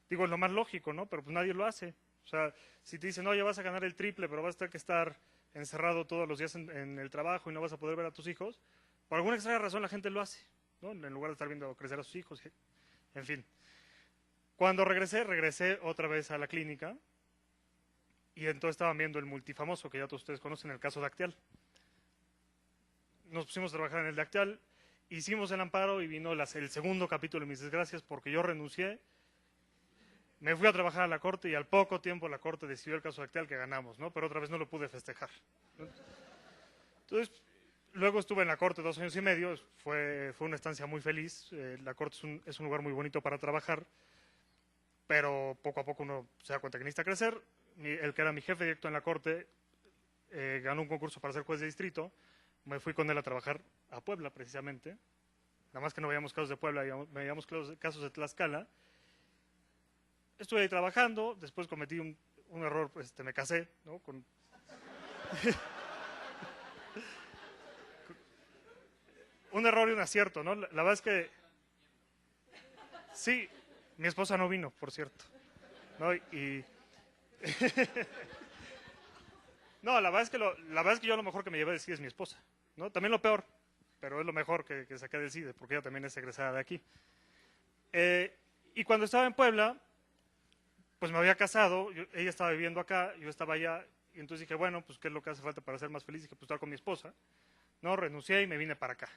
Digo, es lo más lógico, ¿no? Pero pues nadie lo hace. O sea, si te dicen, no, ya vas a ganar el triple, pero vas a tener que estar encerrado todos los días en el trabajo y no vas a poder ver a tus hijos, por alguna extraña razón la gente lo hace, ¿no? En lugar de estar viendo crecer a sus hijos. En fin. Cuando regresé otra vez a la clínica y entonces estaban viendo el multifamoso que ya todos ustedes conocen, el caso Dactial. Nos pusimos a trabajar en el Dactial, hicimos el amparo y vino el segundo capítulo de mis desgracias porque yo renuncié, me fui a trabajar a la corte y al poco tiempo la corte decidió el caso Dactial que ganamos, ¿no? Pero otra vez no lo pude festejar. Entonces, luego estuve en la corte 2 años y medio, fue una estancia muy feliz, la corte es un lugar muy bonito para trabajar, pero poco a poco uno se da cuenta que necesita crecer. El que era mi jefe directo en la corte ganó un concurso para ser juez de distrito, me fui con él a trabajar a Puebla precisamente, nada más que no veíamos casos de Puebla, veíamos casos de Tlaxcala. Estuve ahí trabajando, después cometí un error, me casé, ¿no? Un error y un acierto, ¿no? La verdad es que sí, mi esposa no vino, por cierto, ¿no? No, la verdad es que yo lo mejor que me llevé del CIDE es mi esposa, ¿no? También lo peor, pero es lo mejor que saqué del CIDE, porque ella también es egresada de aquí. Y cuando estaba en Puebla, pues me había casado, ella estaba viviendo acá, yo estaba allá, y entonces dije, bueno, pues qué es lo que hace falta para ser más feliz, y que pues estar con mi esposa, ¿no? Renuncié y me vine para acá,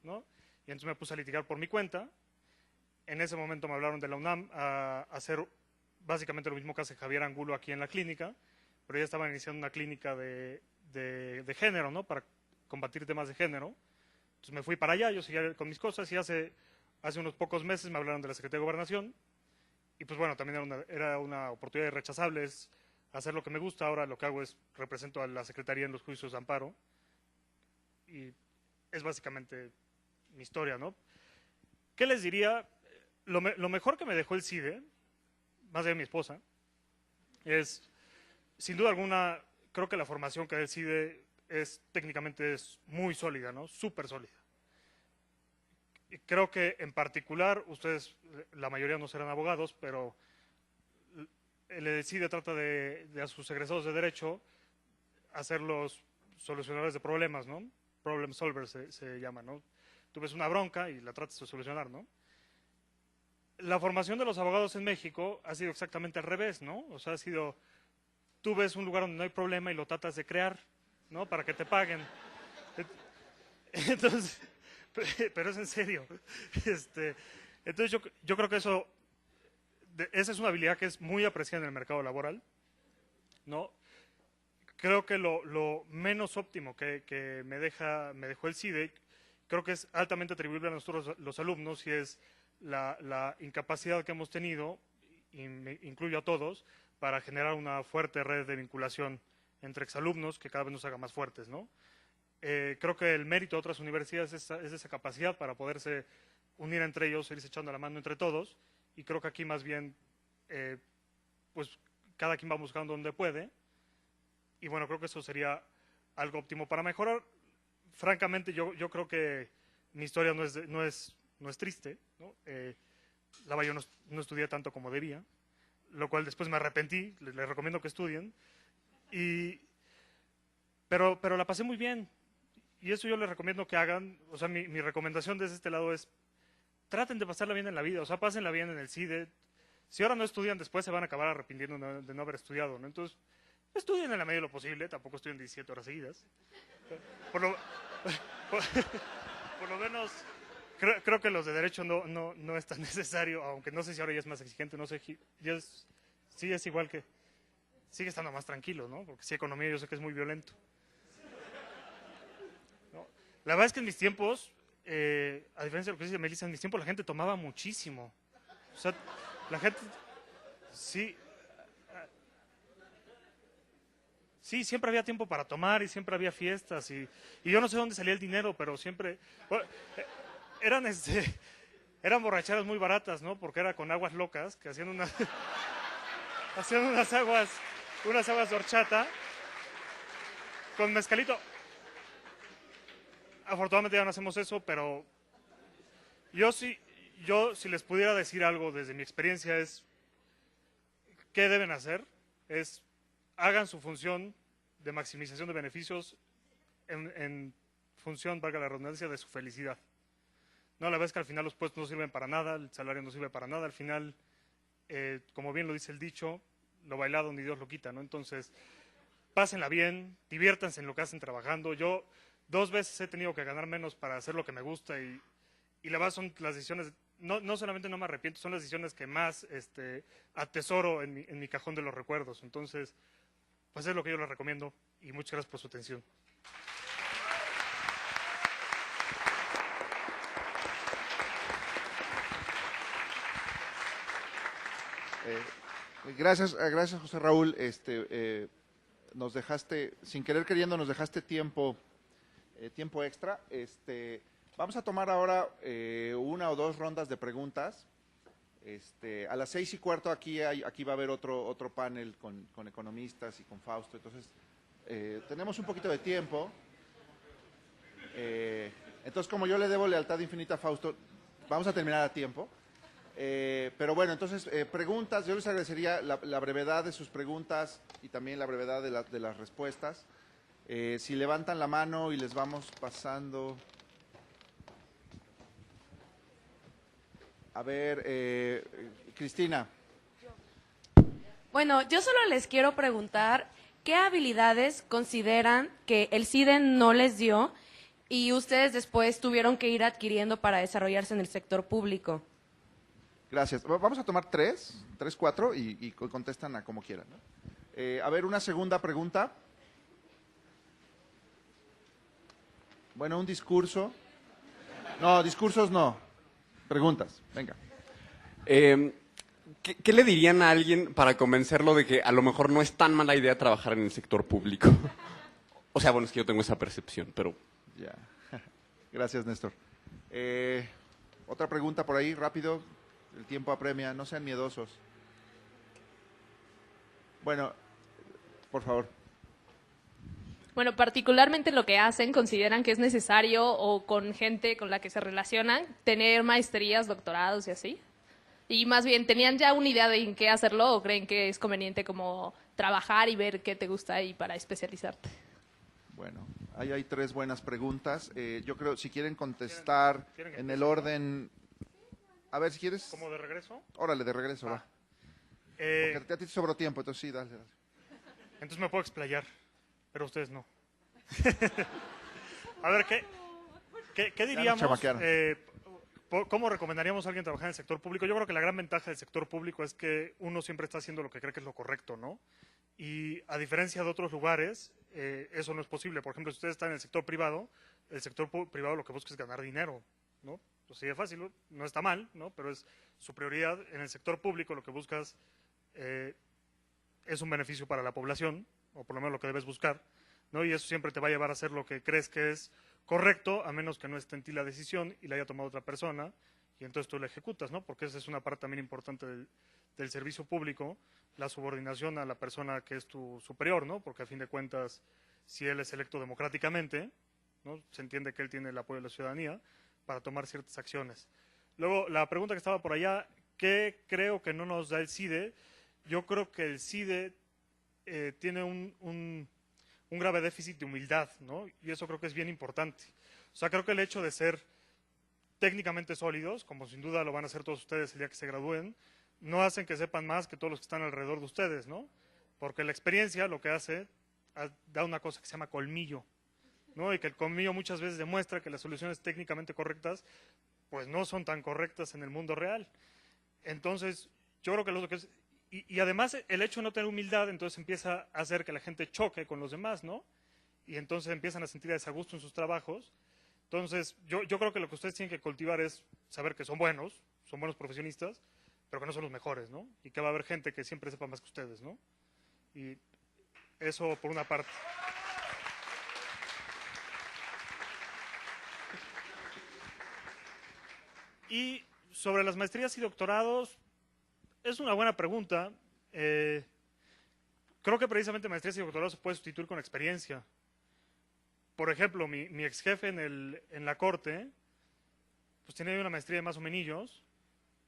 ¿no? Y entonces me puse a litigar por mi cuenta. En ese momento me hablaron de la UNAM a hacer básicamente lo mismo que hace Javier Angulo aquí en la clínica, pero ya estaban iniciando una clínica de género, ¿no? Para combatir temas de género. Entonces me fui para allá, yo seguía con mis cosas y hace unos pocos meses me hablaron de la Secretaría de Gobernación y pues bueno, también era una oportunidad irrechazable, es hacer lo que me gusta. Ahora lo que hago es represento a la Secretaría en los juicios de amparo y es básicamente mi historia, ¿no? ¿Qué les diría? Lo mejor que me dejó el CIDE, más de mi esposa, es, sin duda alguna, creo que la formación que da el CIDE técnicamente es muy sólida, ¿no? Súper sólida. Y creo que en particular, ustedes, la mayoría no serán abogados, pero el CIDE trata de a sus egresados de Derecho hacerlos solucionadores de problemas, ¿no? Problem solvers se llama, ¿no? Tú ves una bronca y la tratas de solucionar, ¿no? La formación de los abogados en México ha sido exactamente al revés, ¿no? O sea, ha sido, tú ves un lugar donde no hay problema y lo tratas de crear, ¿no? Para que te paguen. Entonces, pero es en serio. Entonces yo creo que esa es una habilidad que es muy apreciada en el mercado laboral, ¿no? Creo que lo menos óptimo que me dejó el CIDE, creo que es altamente atribuible a nosotros los alumnos y es la incapacidad que hemos tenido, y me incluyo a todos, para generar una fuerte red de vinculación entre exalumnos que cada vez nos haga más fuertes, ¿no? Creo que el mérito de otras universidades es esa capacidad para poderse unir entre ellos, irse echando la mano entre todos, y creo que aquí más bien, pues cada quien va buscando donde puede, y bueno, creo que eso sería algo óptimo para mejorar. Francamente, yo creo que mi historia no es triste, ¿no? La verdad, yo no estudié tanto como debía, lo cual después me arrepentí, les recomiendo que estudien, pero la pasé muy bien, y eso yo les recomiendo que hagan. O sea, mi recomendación desde este lado es, traten de pasarla bien en la vida, o sea, pásenla bien en el CIDE. Si ahora no estudian, después se van a acabar arrepintiendo de no haber estudiado, ¿no? Entonces, estudien en la medida de lo posible, tampoco estudien 17 horas seguidas. Por lo menos, creo que los de Derecho no es tan necesario, aunque no sé si ahora ya es más exigente, no sé, sí es igual que, sigue estando más tranquilo, ¿no? Porque sí, economía yo sé que es muy violento. ¿No? La verdad es que en mis tiempos, a diferencia de lo que dice Melissa, en mis tiempos la gente tomaba muchísimo. O sea, la gente, sí, siempre había tiempo para tomar y siempre había fiestas y yo no sé dónde salía el dinero, pero siempre, bueno, eran borracheras muy baratas, ¿no? Porque era con aguas locas, que hacían unas aguas de horchata con mezcalito. Afortunadamente ya no hacemos eso, pero yo si les pudiera decir algo desde mi experiencia es, ¿qué deben hacer? Es, hagan su función de maximización de beneficios en función, valga la redundancia, de su felicidad. No, la verdad es que al final los puestos no sirven para nada, el salario no sirve para nada. Al final, como bien lo dice el dicho, lo bailado ni Dios lo quita, ¿no? Entonces, pásenla bien, diviértanse en lo que hacen trabajando. Yo 2 veces he tenido que ganar menos para hacer lo que me gusta y la verdad son las decisiones, no solamente no me arrepiento, son las decisiones que más atesoro en mi cajón de los recuerdos. Entonces, pues es lo que yo les recomiendo y muchas gracias por su atención. Gracias, José Raúl. Nos dejaste, sin querer queriendo, nos dejaste tiempo extra. Vamos a tomar ahora 1 o 2 rondas de preguntas. A las 6:15 aquí va a haber otro panel con economistas y con Fausto. Entonces, tenemos un poquito de tiempo. Entonces, como yo le debo lealtad infinita a Fausto, vamos a terminar a tiempo. Pero bueno, entonces, preguntas, yo les agradecería la brevedad de sus preguntas y también la brevedad de las respuestas. Si levantan la mano y les vamos pasando. A ver, Cristina. Bueno, yo solo les quiero preguntar qué habilidades consideran que el CIDE no les dio y ustedes después tuvieron que ir adquiriendo para desarrollarse en el sector público. Gracias. Vamos a tomar 3, 4 y contestan a como quieran, ¿no? A ver, una segunda pregunta. Bueno, un discurso. No, discursos no. Preguntas, venga. ¿Qué le dirían a alguien para convencerlo de que a lo mejor no es tan mala idea trabajar en el sector público? O sea, bueno, es que yo tengo esa percepción, pero... Ya. Gracias, Néstor. Otra pregunta por ahí, rápido. El tiempo apremia, no sean miedosos. Bueno, por favor. Bueno, particularmente lo que hacen, consideran que es necesario o con gente con la que se relacionan tener maestrías, doctorados y así. Y más bien, ¿tenían ya una idea de en qué hacerlo o creen que es conveniente como trabajar y ver qué te gusta y para especializarte? Bueno, ahí hay 3 buenas preguntas. Yo creo, si quieren contestar en el orden... A ver, si quieres... ¿Cómo de regreso? Órale, de regreso, va. Porque a ti te sobró tiempo, entonces sí, dale. Entonces me puedo explayar, pero ustedes no. A ver, ¿qué diríamos? ¿Cómo recomendaríamos a alguien trabajar en el sector público? Yo creo que la gran ventaja del sector público es que uno siempre está haciendo lo que cree que es lo correcto, ¿no? Y a diferencia de otros lugares, eso no es posible. Por ejemplo, si ustedes están en el sector privado lo que busca es ganar dinero, ¿no? Pues sí, es fácil, no está mal, ¿no? Pero es su prioridad. En el sector público lo que buscas es un beneficio para la población, o por lo menos lo que debes buscar, ¿no? Y eso siempre te va a llevar a hacer lo que crees que es correcto, a menos que no esté en ti la decisión y la haya tomado otra persona, y entonces tú la ejecutas, ¿no? Porque esa es una parte también importante del servicio público, la subordinación a la persona que es tu superior, ¿no? Porque a fin de cuentas, si él es electo democráticamente, ¿no? Se entiende que él tiene el apoyo de la ciudadanía para tomar ciertas acciones. Luego, la pregunta que estaba por allá, ¿qué creo que no nos da el CIDE? Yo creo que el CIDE tiene un grave déficit de humildad, ¿no? Y eso creo que es bien importante. O sea, creo que el hecho de ser técnicamente sólidos, como sin duda lo van a hacer todos ustedes el día que se gradúen, no hacen que sepan más que todos los que están alrededor de ustedes, ¿no? Porque la experiencia lo que hace, da una cosa que se llama colmillo, ¿no? Y que el colmillo muchas veces demuestra que las soluciones técnicamente correctas, pues no son tan correctas en el mundo real. Entonces, yo creo que lo que es... Y además el hecho de no tener humildad, entonces empieza a hacer que la gente choque con los demás, ¿no? Y entonces empiezan a sentir a desagusto en sus trabajos. Entonces, yo creo que lo que ustedes tienen que cultivar es saber que son buenos profesionistas, pero que no son los mejores, ¿no? Y que va a haber gente que siempre sepa más que ustedes, ¿no? Y eso por una parte. Y sobre las maestrías y doctorados, es una buena pregunta. Creo que precisamente maestrías y doctorados se puede sustituir con experiencia. Por ejemplo, mi ex jefe en la corte, pues tenía una maestría de más o menos,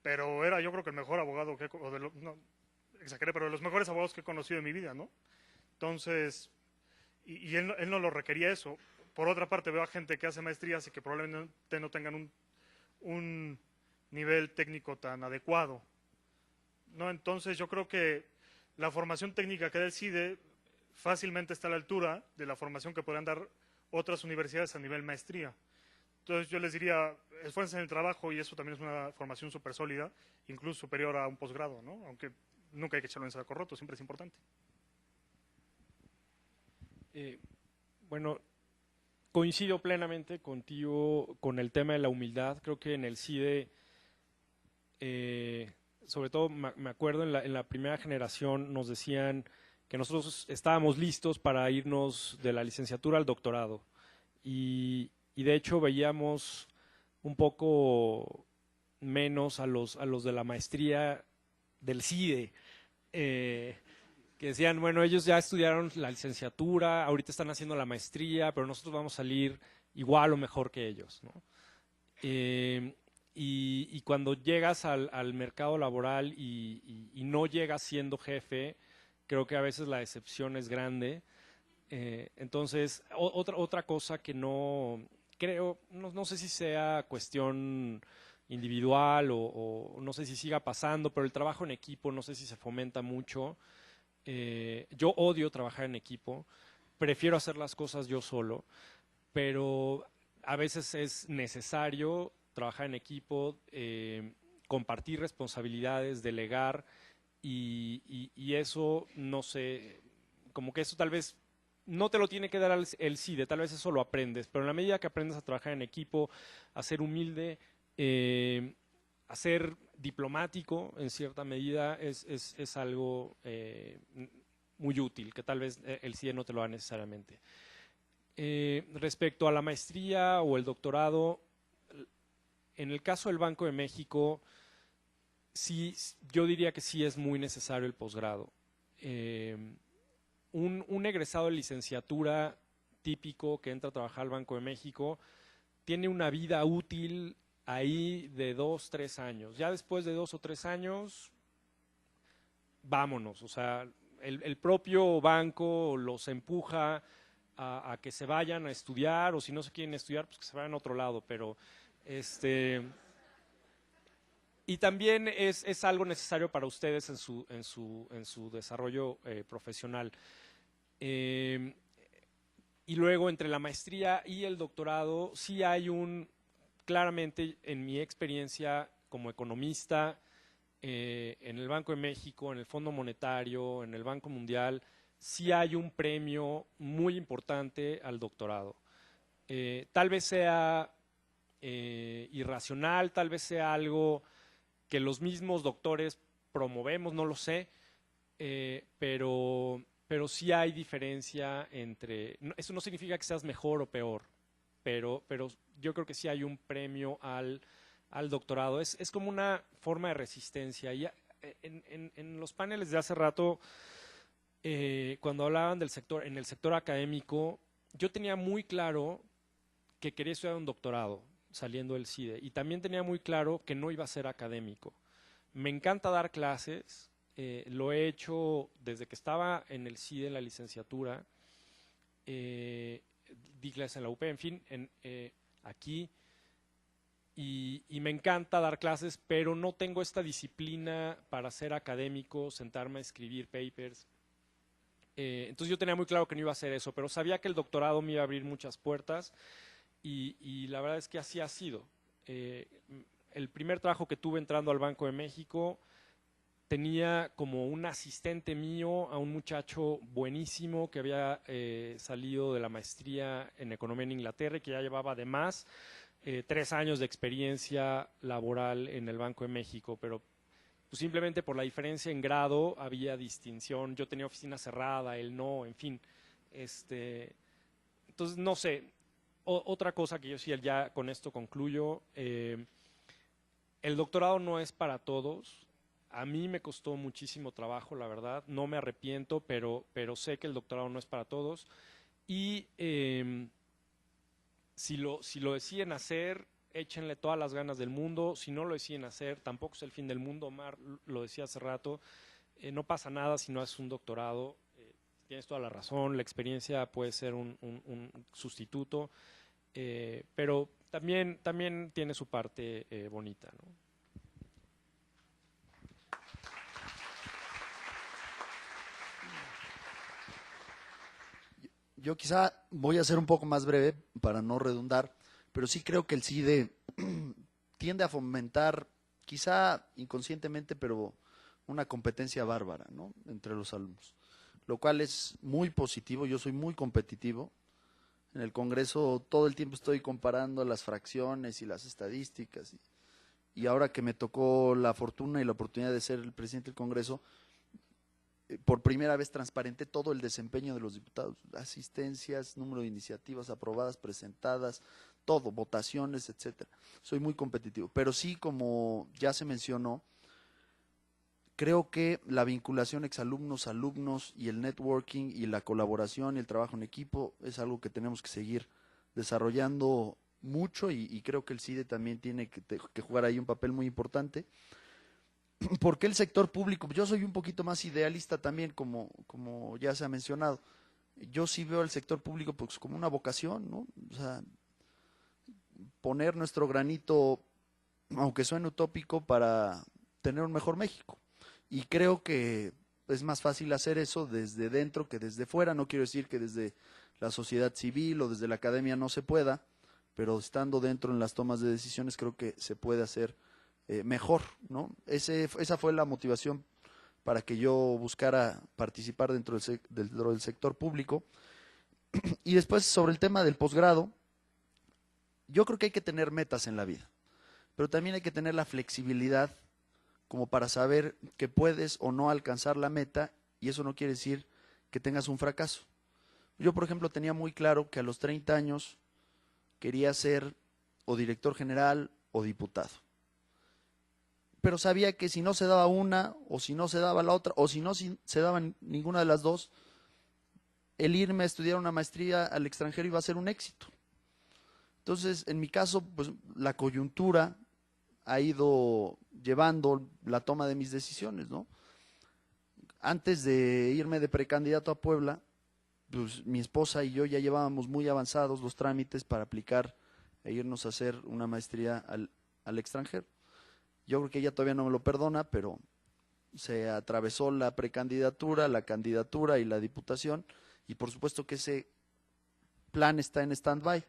pero era yo creo que el mejor abogado no, exageré, pero de los mejores abogados que he conocido en mi vida, ¿no? Entonces, y él no lo requería eso. Por otra parte, veo a gente que hace maestrías y que probablemente no tengan un nivel técnico tan adecuado, ¿no? Entonces yo creo que la formación técnica que da el CIDE fácilmente está a la altura de la formación que podrán dar otras universidades a nivel maestría. Entonces yo les diría, esfuércense en el trabajo y eso también es una formación súper sólida, incluso superior a un posgrado, ¿no? Aunque nunca hay que echarlo en saco roto, siempre es importante. Bueno, coincido plenamente contigo con el tema de la humildad. Creo que en el CIDE, sobre todo me acuerdo en la primera generación nos decían que nosotros estábamos listos para irnos de la licenciatura al doctorado. Y de hecho veíamos un poco menos a los de la maestría del CIDE, que decían, bueno, ellos ya estudiaron la licenciatura, ahorita están haciendo la maestría, pero nosotros vamos a salir igual o mejor que ellos, ¿no? Y cuando llegas al mercado laboral y no llegas siendo jefe, creo que a veces la decepción es grande. Entonces, otra cosa que no creo, no sé si sea cuestión individual o no sé si siga pasando, pero el trabajo en equipo no sé si se fomenta mucho. Yo odio trabajar en equipo, prefiero hacer las cosas yo solo, pero a veces es necesario trabajar en equipo, compartir responsabilidades, delegar y eso, no sé, como que eso tal vez no te lo tiene que dar el CIDE, tal vez eso lo aprendes, pero en la medida que aprendes a trabajar en equipo, a ser humilde, a ser diplomático en cierta medida es algo muy útil, que tal vez el CIDE no te lo da necesariamente. Respecto a la maestría o el doctorado, en el caso del Banco de México, sí, yo diría que sí es muy necesario el posgrado. Un egresado de licenciatura típico que entra a trabajar al Banco de México tiene una vida útil ahí de 2, 3 años. Ya después de 2 o 3 años, vámonos. O sea, el propio banco los empuja a que se vayan a estudiar, o si no se quieren estudiar, pues que se vayan a otro lado. Pero y también es algo necesario para ustedes en su desarrollo profesional. Y luego entre la maestría y el doctorado sí hay claramente en mi experiencia como economista, en el Banco de México, en el Fondo Monetario, en el Banco Mundial, sí hay un premio muy importante al doctorado. Tal vez sea irracional, tal vez sea algo que los mismos doctores promovemos, no lo sé, pero sí hay diferencia entre, eso no significa que seas mejor o peor, pero yo creo que sí hay un premio al doctorado. Es como una forma de resistencia. Y en los paneles de hace rato, cuando hablaban del sector, en el sector académico, yo tenía muy claro que quería estudiar un doctorado saliendo del CIDE y también tenía muy claro que no iba a ser académico. Me encanta dar clases, lo he hecho desde que estaba en el CIDE, en la licenciatura, di clases en la UP, en fin, aquí, y me encanta dar clases, pero no tengo esta disciplina para ser académico, sentarme a escribir papers. Entonces yo tenía muy claro que no iba a hacer eso, pero sabía que el doctorado me iba a abrir muchas puertas y la verdad es que así ha sido. El primer trabajo que tuve entrando al Banco de México tenía como un asistente mío a un muchacho buenísimo que había salido de la maestría en economía en Inglaterra y que ya llevaba además 3 años de experiencia laboral en el Banco de México, pero pues, simplemente por la diferencia en grado había distinción. Yo tenía oficina cerrada, él no, en fin. Entonces, no sé. Otra cosa que yo sí, ya con esto concluyo, el doctorado no es para todos. A mí me costó muchísimo trabajo, la verdad. No me arrepiento, pero sé que el doctorado no es para todos. Y si lo deciden hacer, échenle todas las ganas del mundo. Si no lo deciden hacer, tampoco es el fin del mundo. Omar lo decía hace rato. No pasa nada si no haces un doctorado. Tienes toda la razón. La experiencia puede ser un sustituto. Pero también tiene su parte bonita, ¿no? Yo quizá voy a ser un poco más breve para no redundar, pero sí creo que el CIDE tiende a fomentar, quizá inconscientemente, pero una competencia bárbara, ¿no?, entre los alumnos, lo cual es muy positivo. Yo soy muy competitivo. En el Congreso todo el tiempo estoy comparando las fracciones y las estadísticas, y ahora que me tocó la fortuna y la oportunidad de ser el presidente del Congreso, por primera vez transparenté todo el desempeño de los diputados, asistencias, número de iniciativas aprobadas, presentadas, todo, votaciones, etcétera. Soy muy competitivo, pero sí, como ya se mencionó, creo que la vinculación exalumnos, alumnos y el networking y la colaboración y el trabajo en equipo es algo que tenemos que seguir desarrollando mucho, y creo que el CIDE también tiene que jugar ahí un papel muy importante. ¿Por qué el sector público? Yo soy un poquito más idealista también, como ya se ha mencionado. Yo sí veo al sector público pues como una vocación, ¿no? O sea, poner nuestro granito, aunque suene utópico, para tener un mejor México. Y creo que es más fácil hacer eso desde dentro que desde fuera. No quiero decir que desde la sociedad civil o desde la academia no se pueda, pero estando dentro en las tomas de decisiones creo que se puede hacer mejor, ¿no? Esa fue la motivación para que yo buscara participar dentro del sector público. Y después, sobre el tema del posgrado, yo creo que hay que tener metas en la vida, pero también hay que tener la flexibilidad como para saber que puedes o no alcanzar la meta, y eso no quiere decir que tengas un fracaso. Yo, por ejemplo, tenía muy claro que a los 30 años quería ser o director general o diputado, pero sabía que si no se daba una, o si no se daba la otra, o si no se daba ninguna de las dos, el irme a estudiar una maestría al extranjero iba a ser un éxito. Entonces, en mi caso, pues la coyuntura ha ido llevando la toma de mis decisiones, ¿no? Antes de irme de precandidato a Puebla, pues mi esposa y yo ya llevábamos muy avanzados los trámites para aplicar e irnos a hacer una maestría al extranjero. Yo creo que ella todavía no me lo perdona, pero se atravesó la precandidatura, la candidatura y la diputación, y por supuesto que ese plan está en stand-by.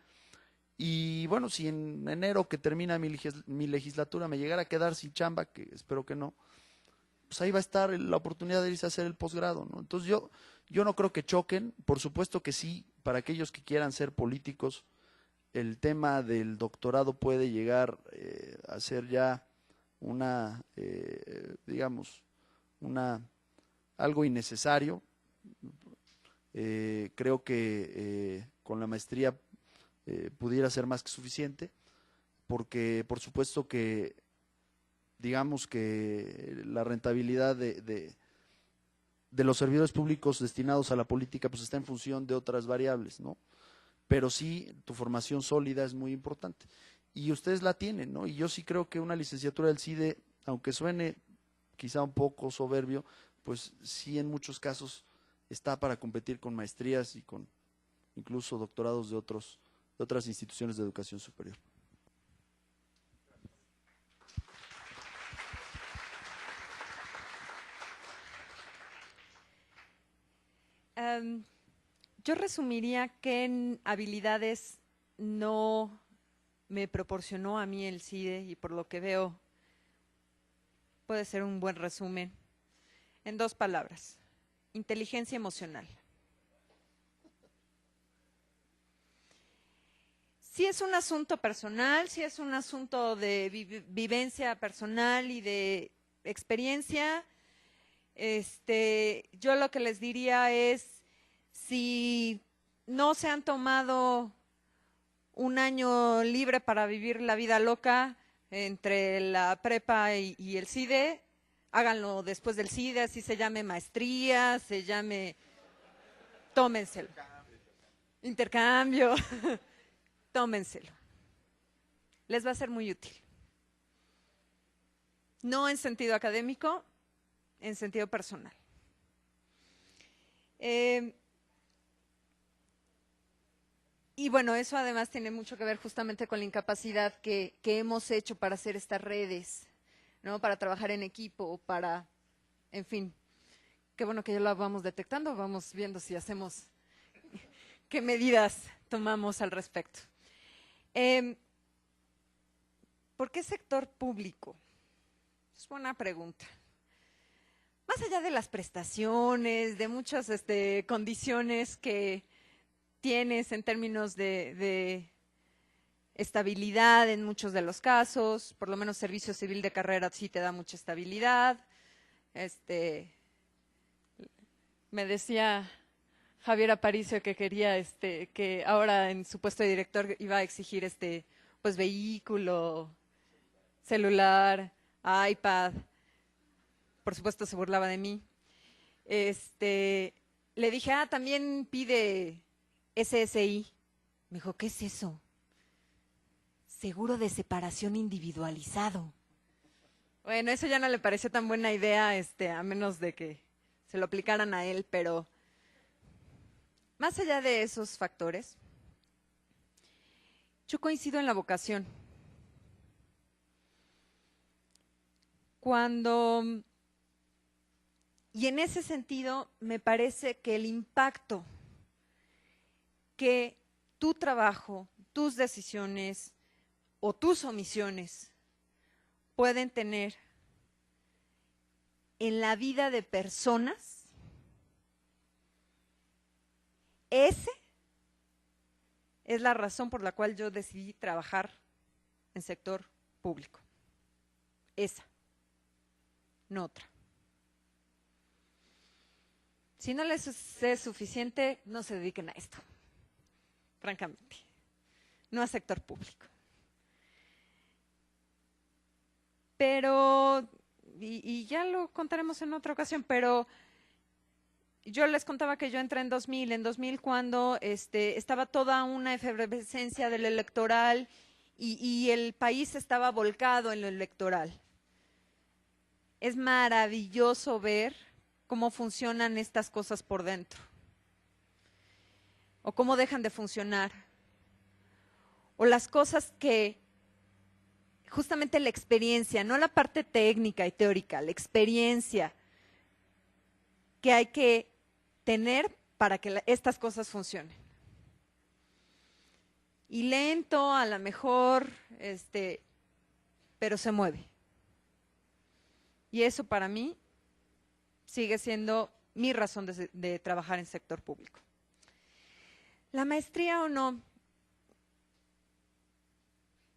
Y bueno, si en enero que termina mi legislatura me llegara a quedar sin chamba, que espero que no, pues ahí va a estar la oportunidad de irse a hacer el posgrado, ¿no? Entonces yo no creo que choquen. Por supuesto que sí, para aquellos que quieran ser políticos, el tema del doctorado puede llegar a ser ya digamos, algo innecesario. Creo que con la maestría pudiera ser más que suficiente, porque por supuesto que digamos que la rentabilidad de los servidores públicos destinados a la política pues está en función de otras variables, ¿no? Pero sí, tu formación sólida es muy importante, y ustedes la tienen, ¿no? Y yo sí creo que una licenciatura del CIDE, aunque suene quizá un poco soberbio, pues sí, en muchos casos está para competir con maestrías y con incluso doctorados de otras instituciones de educación superior. Yo resumiría qué habilidades no me proporcionó a mí el CIDE, y por lo que veo puede ser un buen resumen en 2 palabras: inteligencia emocional. Sí es un asunto personal, sí es un asunto de vivencia personal y de experiencia. Yo lo que les diría es, si no se han tomado un año libre para vivir la vida loca entre la prepa y el CIDE, háganlo después del CIDE, así se llame maestría, se llame, tómenselo. Intercambio. Tómenselo. Les va a ser muy útil. No en sentido académico, en sentido personal. Y bueno, eso además tiene mucho que ver justamente con la incapacidad que hemos hecho para hacer estas redes, ¿no? Para trabajar en equipo, para, en fin, qué bueno que ya lo vamos detectando, vamos viendo si hacemos, qué medidas tomamos al respecto. ¿Por qué sector público? Es buena pregunta. Más allá de las prestaciones, de muchas condiciones que tienes en términos de estabilidad en muchos de los casos, por lo menos servicio civil de carrera sí te da mucha estabilidad. Me decía Javier Aparicio que quería que ahora en su puesto de director iba a exigir pues vehículo, celular, iPad. Por supuesto se burlaba de mí. Le dije, también pide SSI. Me dijo, ¿qué es eso? Seguro de separación individualizado. Bueno, eso ya no le pareció tan buena idea, a menos de que se lo aplicaran a él, pero más allá de esos factores, yo coincido en la vocación. Y en ese sentido, me parece que el impacto que tu trabajo, tus decisiones o tus omisiones pueden tener en la vida de personas, ese es la razón por la cual yo decidí trabajar en sector público. Esa, no otra. Si no les es suficiente, no se dediquen a esto, francamente, no a sector público. Pero, y ya lo contaremos en otra ocasión, pero yo les contaba que yo entré en 2000 cuando estaba toda una efervescencia del electoral y el país estaba volcado en lo electoral. Es maravilloso ver cómo funcionan estas cosas por dentro, o cómo dejan de funcionar, o las cosas que justamente la experiencia, no la parte técnica y teórica, la experiencia que hay que tener para que estas cosas funcionen. Y lento, a lo mejor, pero se mueve. Y eso para mí sigue siendo mi razón de trabajar en sector público. La maestría o no,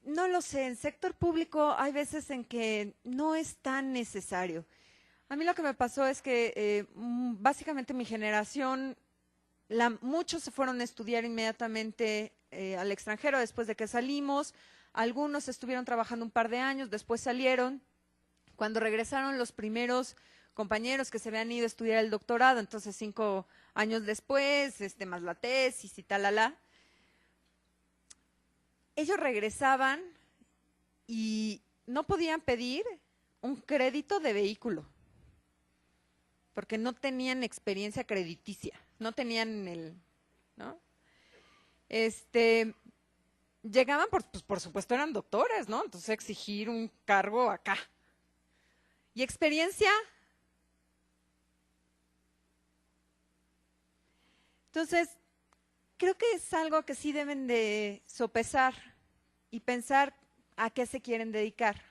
no lo sé, en sector público hay veces en que no es tan necesario. A mí lo que me pasó es que básicamente mi generación, muchos se fueron a estudiar inmediatamente al extranjero después de que salimos, algunos estuvieron trabajando un par de años, después salieron. Cuando regresaron los primeros compañeros que se habían ido a estudiar el doctorado, entonces 5 años después, más la tesis y talala, ellos regresaban y no podían pedir un crédito de vehículo, porque no tenían experiencia crediticia, no tenían ¿no? Llegaban, por supuesto eran doctores, ¿no? Entonces exigir un cargo acá. ¿Y experiencia? Entonces, creo que es algo que sí deben de sopesar y pensar a qué se quieren dedicar.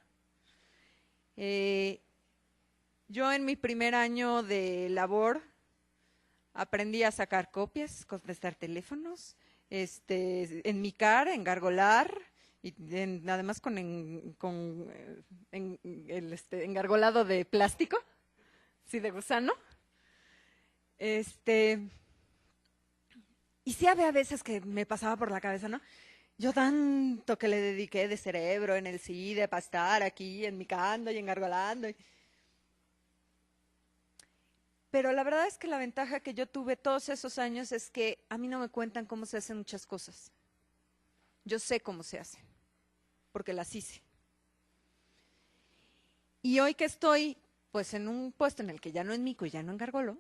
Yo en mi primer año de labor aprendí a sacar copias, contestar teléfonos, en mi cara, engargolar, y además con el engargolado de plástico, sí, de gusano. Y sí había veces que me pasaba por la cabeza, ¿no? Yo tanto que le dediqué de cerebro en el CIDE para estar aquí enmicando y engargolando. Pero la verdad es que la ventaja que yo tuve todos esos años es que a mí no me cuentan cómo se hacen muchas cosas. Yo sé cómo se hacen, porque las hice. Y hoy que estoy pues en un puesto en el que ya no enmico y ya no engargolo,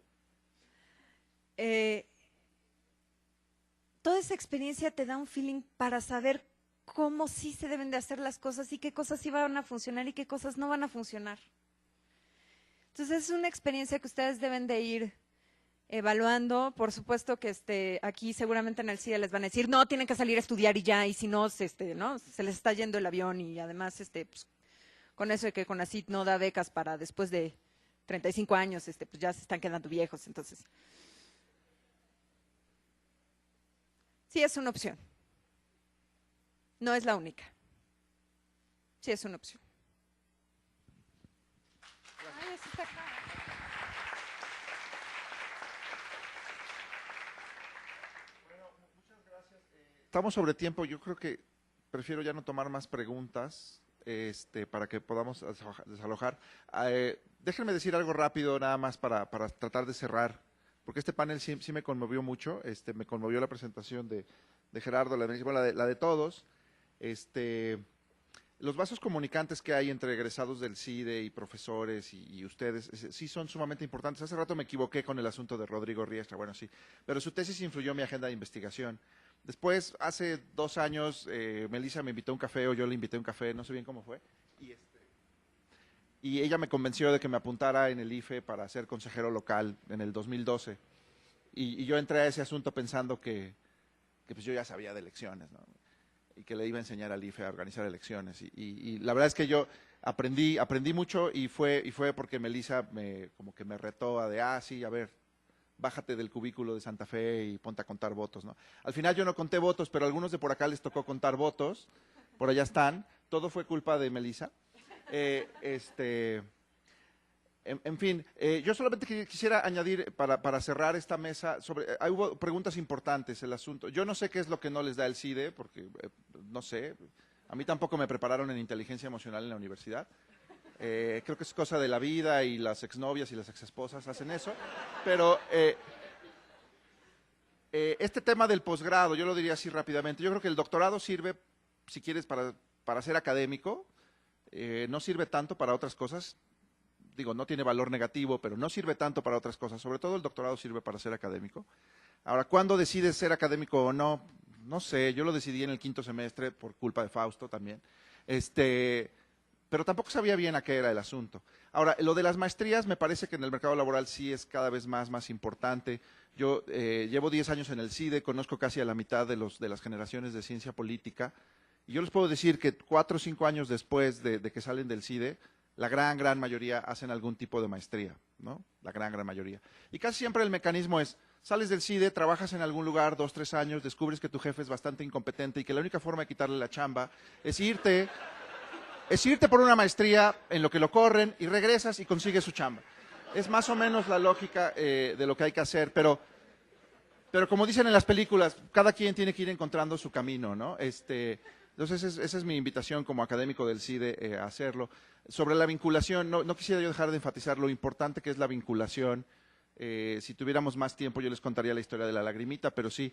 toda esa experiencia te da un feeling para saber cómo sí se deben de hacer las cosas y qué cosas sí van a funcionar y qué cosas no van a funcionar. Entonces es una experiencia que ustedes deben de ir evaluando. Por supuesto que aquí seguramente en el CIDE les van a decir, no, tienen que salir a estudiar y ya, y si no, ¿no? Se les está yendo el avión y además pues, con eso de que CONACYT no da becas para después de 35 años, pues ya se están quedando viejos, entonces. Sí es una opción. No es la única. Sí es una opción. Ay, eso está acá. Estamos sobre tiempo, yo creo que prefiero ya no tomar más preguntas para que podamos desalojar. Déjenme decir algo rápido nada más para tratar de cerrar, porque este panel sí me conmovió mucho, me conmovió la presentación de Gerardo, la de todos. Los vasos comunicantes que hay entre egresados del CIDE y profesores y ustedes sí son sumamente importantes. Hace rato me equivoqué con el asunto de Rodrigo Riestra, bueno, sí, pero su tesis influyó en mi agenda de investigación. Después, hace 2 años, Melissa me invitó a un café o yo le invité a un café, no sé bien cómo fue, y ella me convenció de que me apuntara en el IFE para ser consejero local en el 2012. Y yo entré a ese asunto pensando que pues yo ya sabía de elecciones, ¿no? Y que le iba a enseñar al IFE a organizar elecciones. Y la verdad es que yo aprendí mucho y fue porque Melissa como que me retó sí, a ver, bájate del cubículo de Santa Fe y ponte a contar votos, ¿no? Al final yo no conté votos, pero a algunos de por acá les tocó contar votos, por allá están, todo fue culpa de Melissa. En fin, yo solamente quisiera añadir para cerrar esta mesa, hubo preguntas importantes el asunto. Yo no sé qué es lo que no les da el CIDE, porque no sé, a mí tampoco me prepararon en inteligencia emocional en la universidad. Creo que es cosa de la vida y las exnovias y las exesposas hacen eso, pero este tema del posgrado, yo lo diría así rápidamente, yo creo que el doctorado sirve, si quieres, para ser académico, no sirve tanto para otras cosas, digo, no tiene valor negativo, pero no sirve tanto para otras cosas, sobre todo el doctorado sirve para ser académico. Ahora, ¿cuándo decides ser académico o no? No sé, yo lo decidí en el 5º semestre por culpa de Fausto también, pero tampoco sabía bien a qué era el asunto. Ahora, lo de las maestrías me parece que en el mercado laboral sí es cada vez más importante. Yo llevo 10 años en el CIDE, conozco casi a la mitad de las generaciones de ciencia política, y yo les puedo decir que 4 o 5 años después de que salen del CIDE, la gran mayoría hacen algún tipo de maestría, ¿no? La gran mayoría. Y casi siempre el mecanismo es, sales del CIDE, trabajas en algún lugar 2 o 3 años, descubres que tu jefe es bastante incompetente y que la única forma de quitarle la chamba es irte por una maestría en lo que lo corren y regresas y consigues su chamba. Es más o menos la lógica de lo que hay que hacer, pero como dicen en las películas, cada quien tiene que ir encontrando su camino, ¿no? Entonces esa es mi invitación como académico del CIDE a hacerlo. Sobre la vinculación, no quisiera yo dejar de enfatizar lo importante que es la vinculación. Si tuviéramos más tiempo yo les contaría la historia de la lagrimita, pero sí,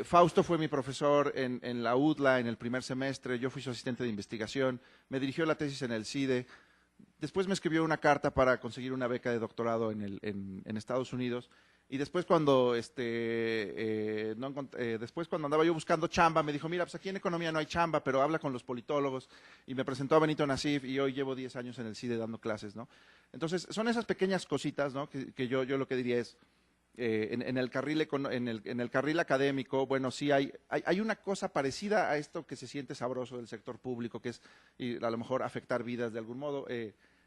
Fausto fue mi profesor en la UDLA en el primer semestre, yo fui su asistente de investigación, me dirigió la tesis en el CIDE, después me escribió una carta para conseguir una beca de doctorado en Estados Unidos, y después cuando andaba yo buscando chamba, me dijo, mira, pues aquí en economía no hay chamba, pero habla con los politólogos, y me presentó a Benito Nasif, y hoy llevo 10 años en el CIDE dando clases, ¿no? Entonces, son esas pequeñas cositas, ¿no? que yo lo que diría es, en el carril académico, bueno, sí hay una cosa parecida a esto que se siente sabroso del sector público, que es y a lo mejor afectar vidas de algún modo.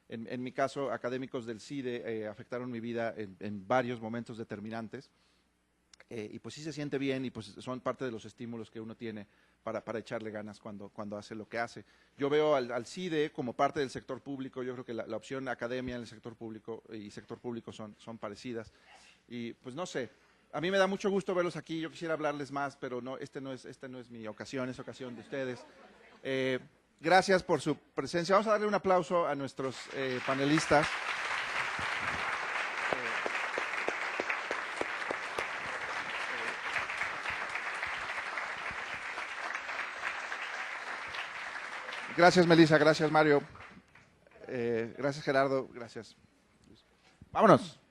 En mi caso, académicos del CIDE afectaron mi vida en varios momentos determinantes, y pues sí se siente bien y pues son parte de los estímulos que uno tiene para echarle ganas cuando hace lo que hace. Yo veo al CIDE como parte del sector público, yo creo que la opción academia en el sector público y sector público son parecidas. Y pues no sé, a mí me da mucho gusto verlos aquí, yo quisiera hablarles más, pero no, esta no es mi ocasión, es ocasión de ustedes. Gracias por su presencia. Vamos a darle un aplauso a nuestros panelistas. Gracias, Melissa, gracias, Mario. Gracias, Gerardo, gracias. Vámonos.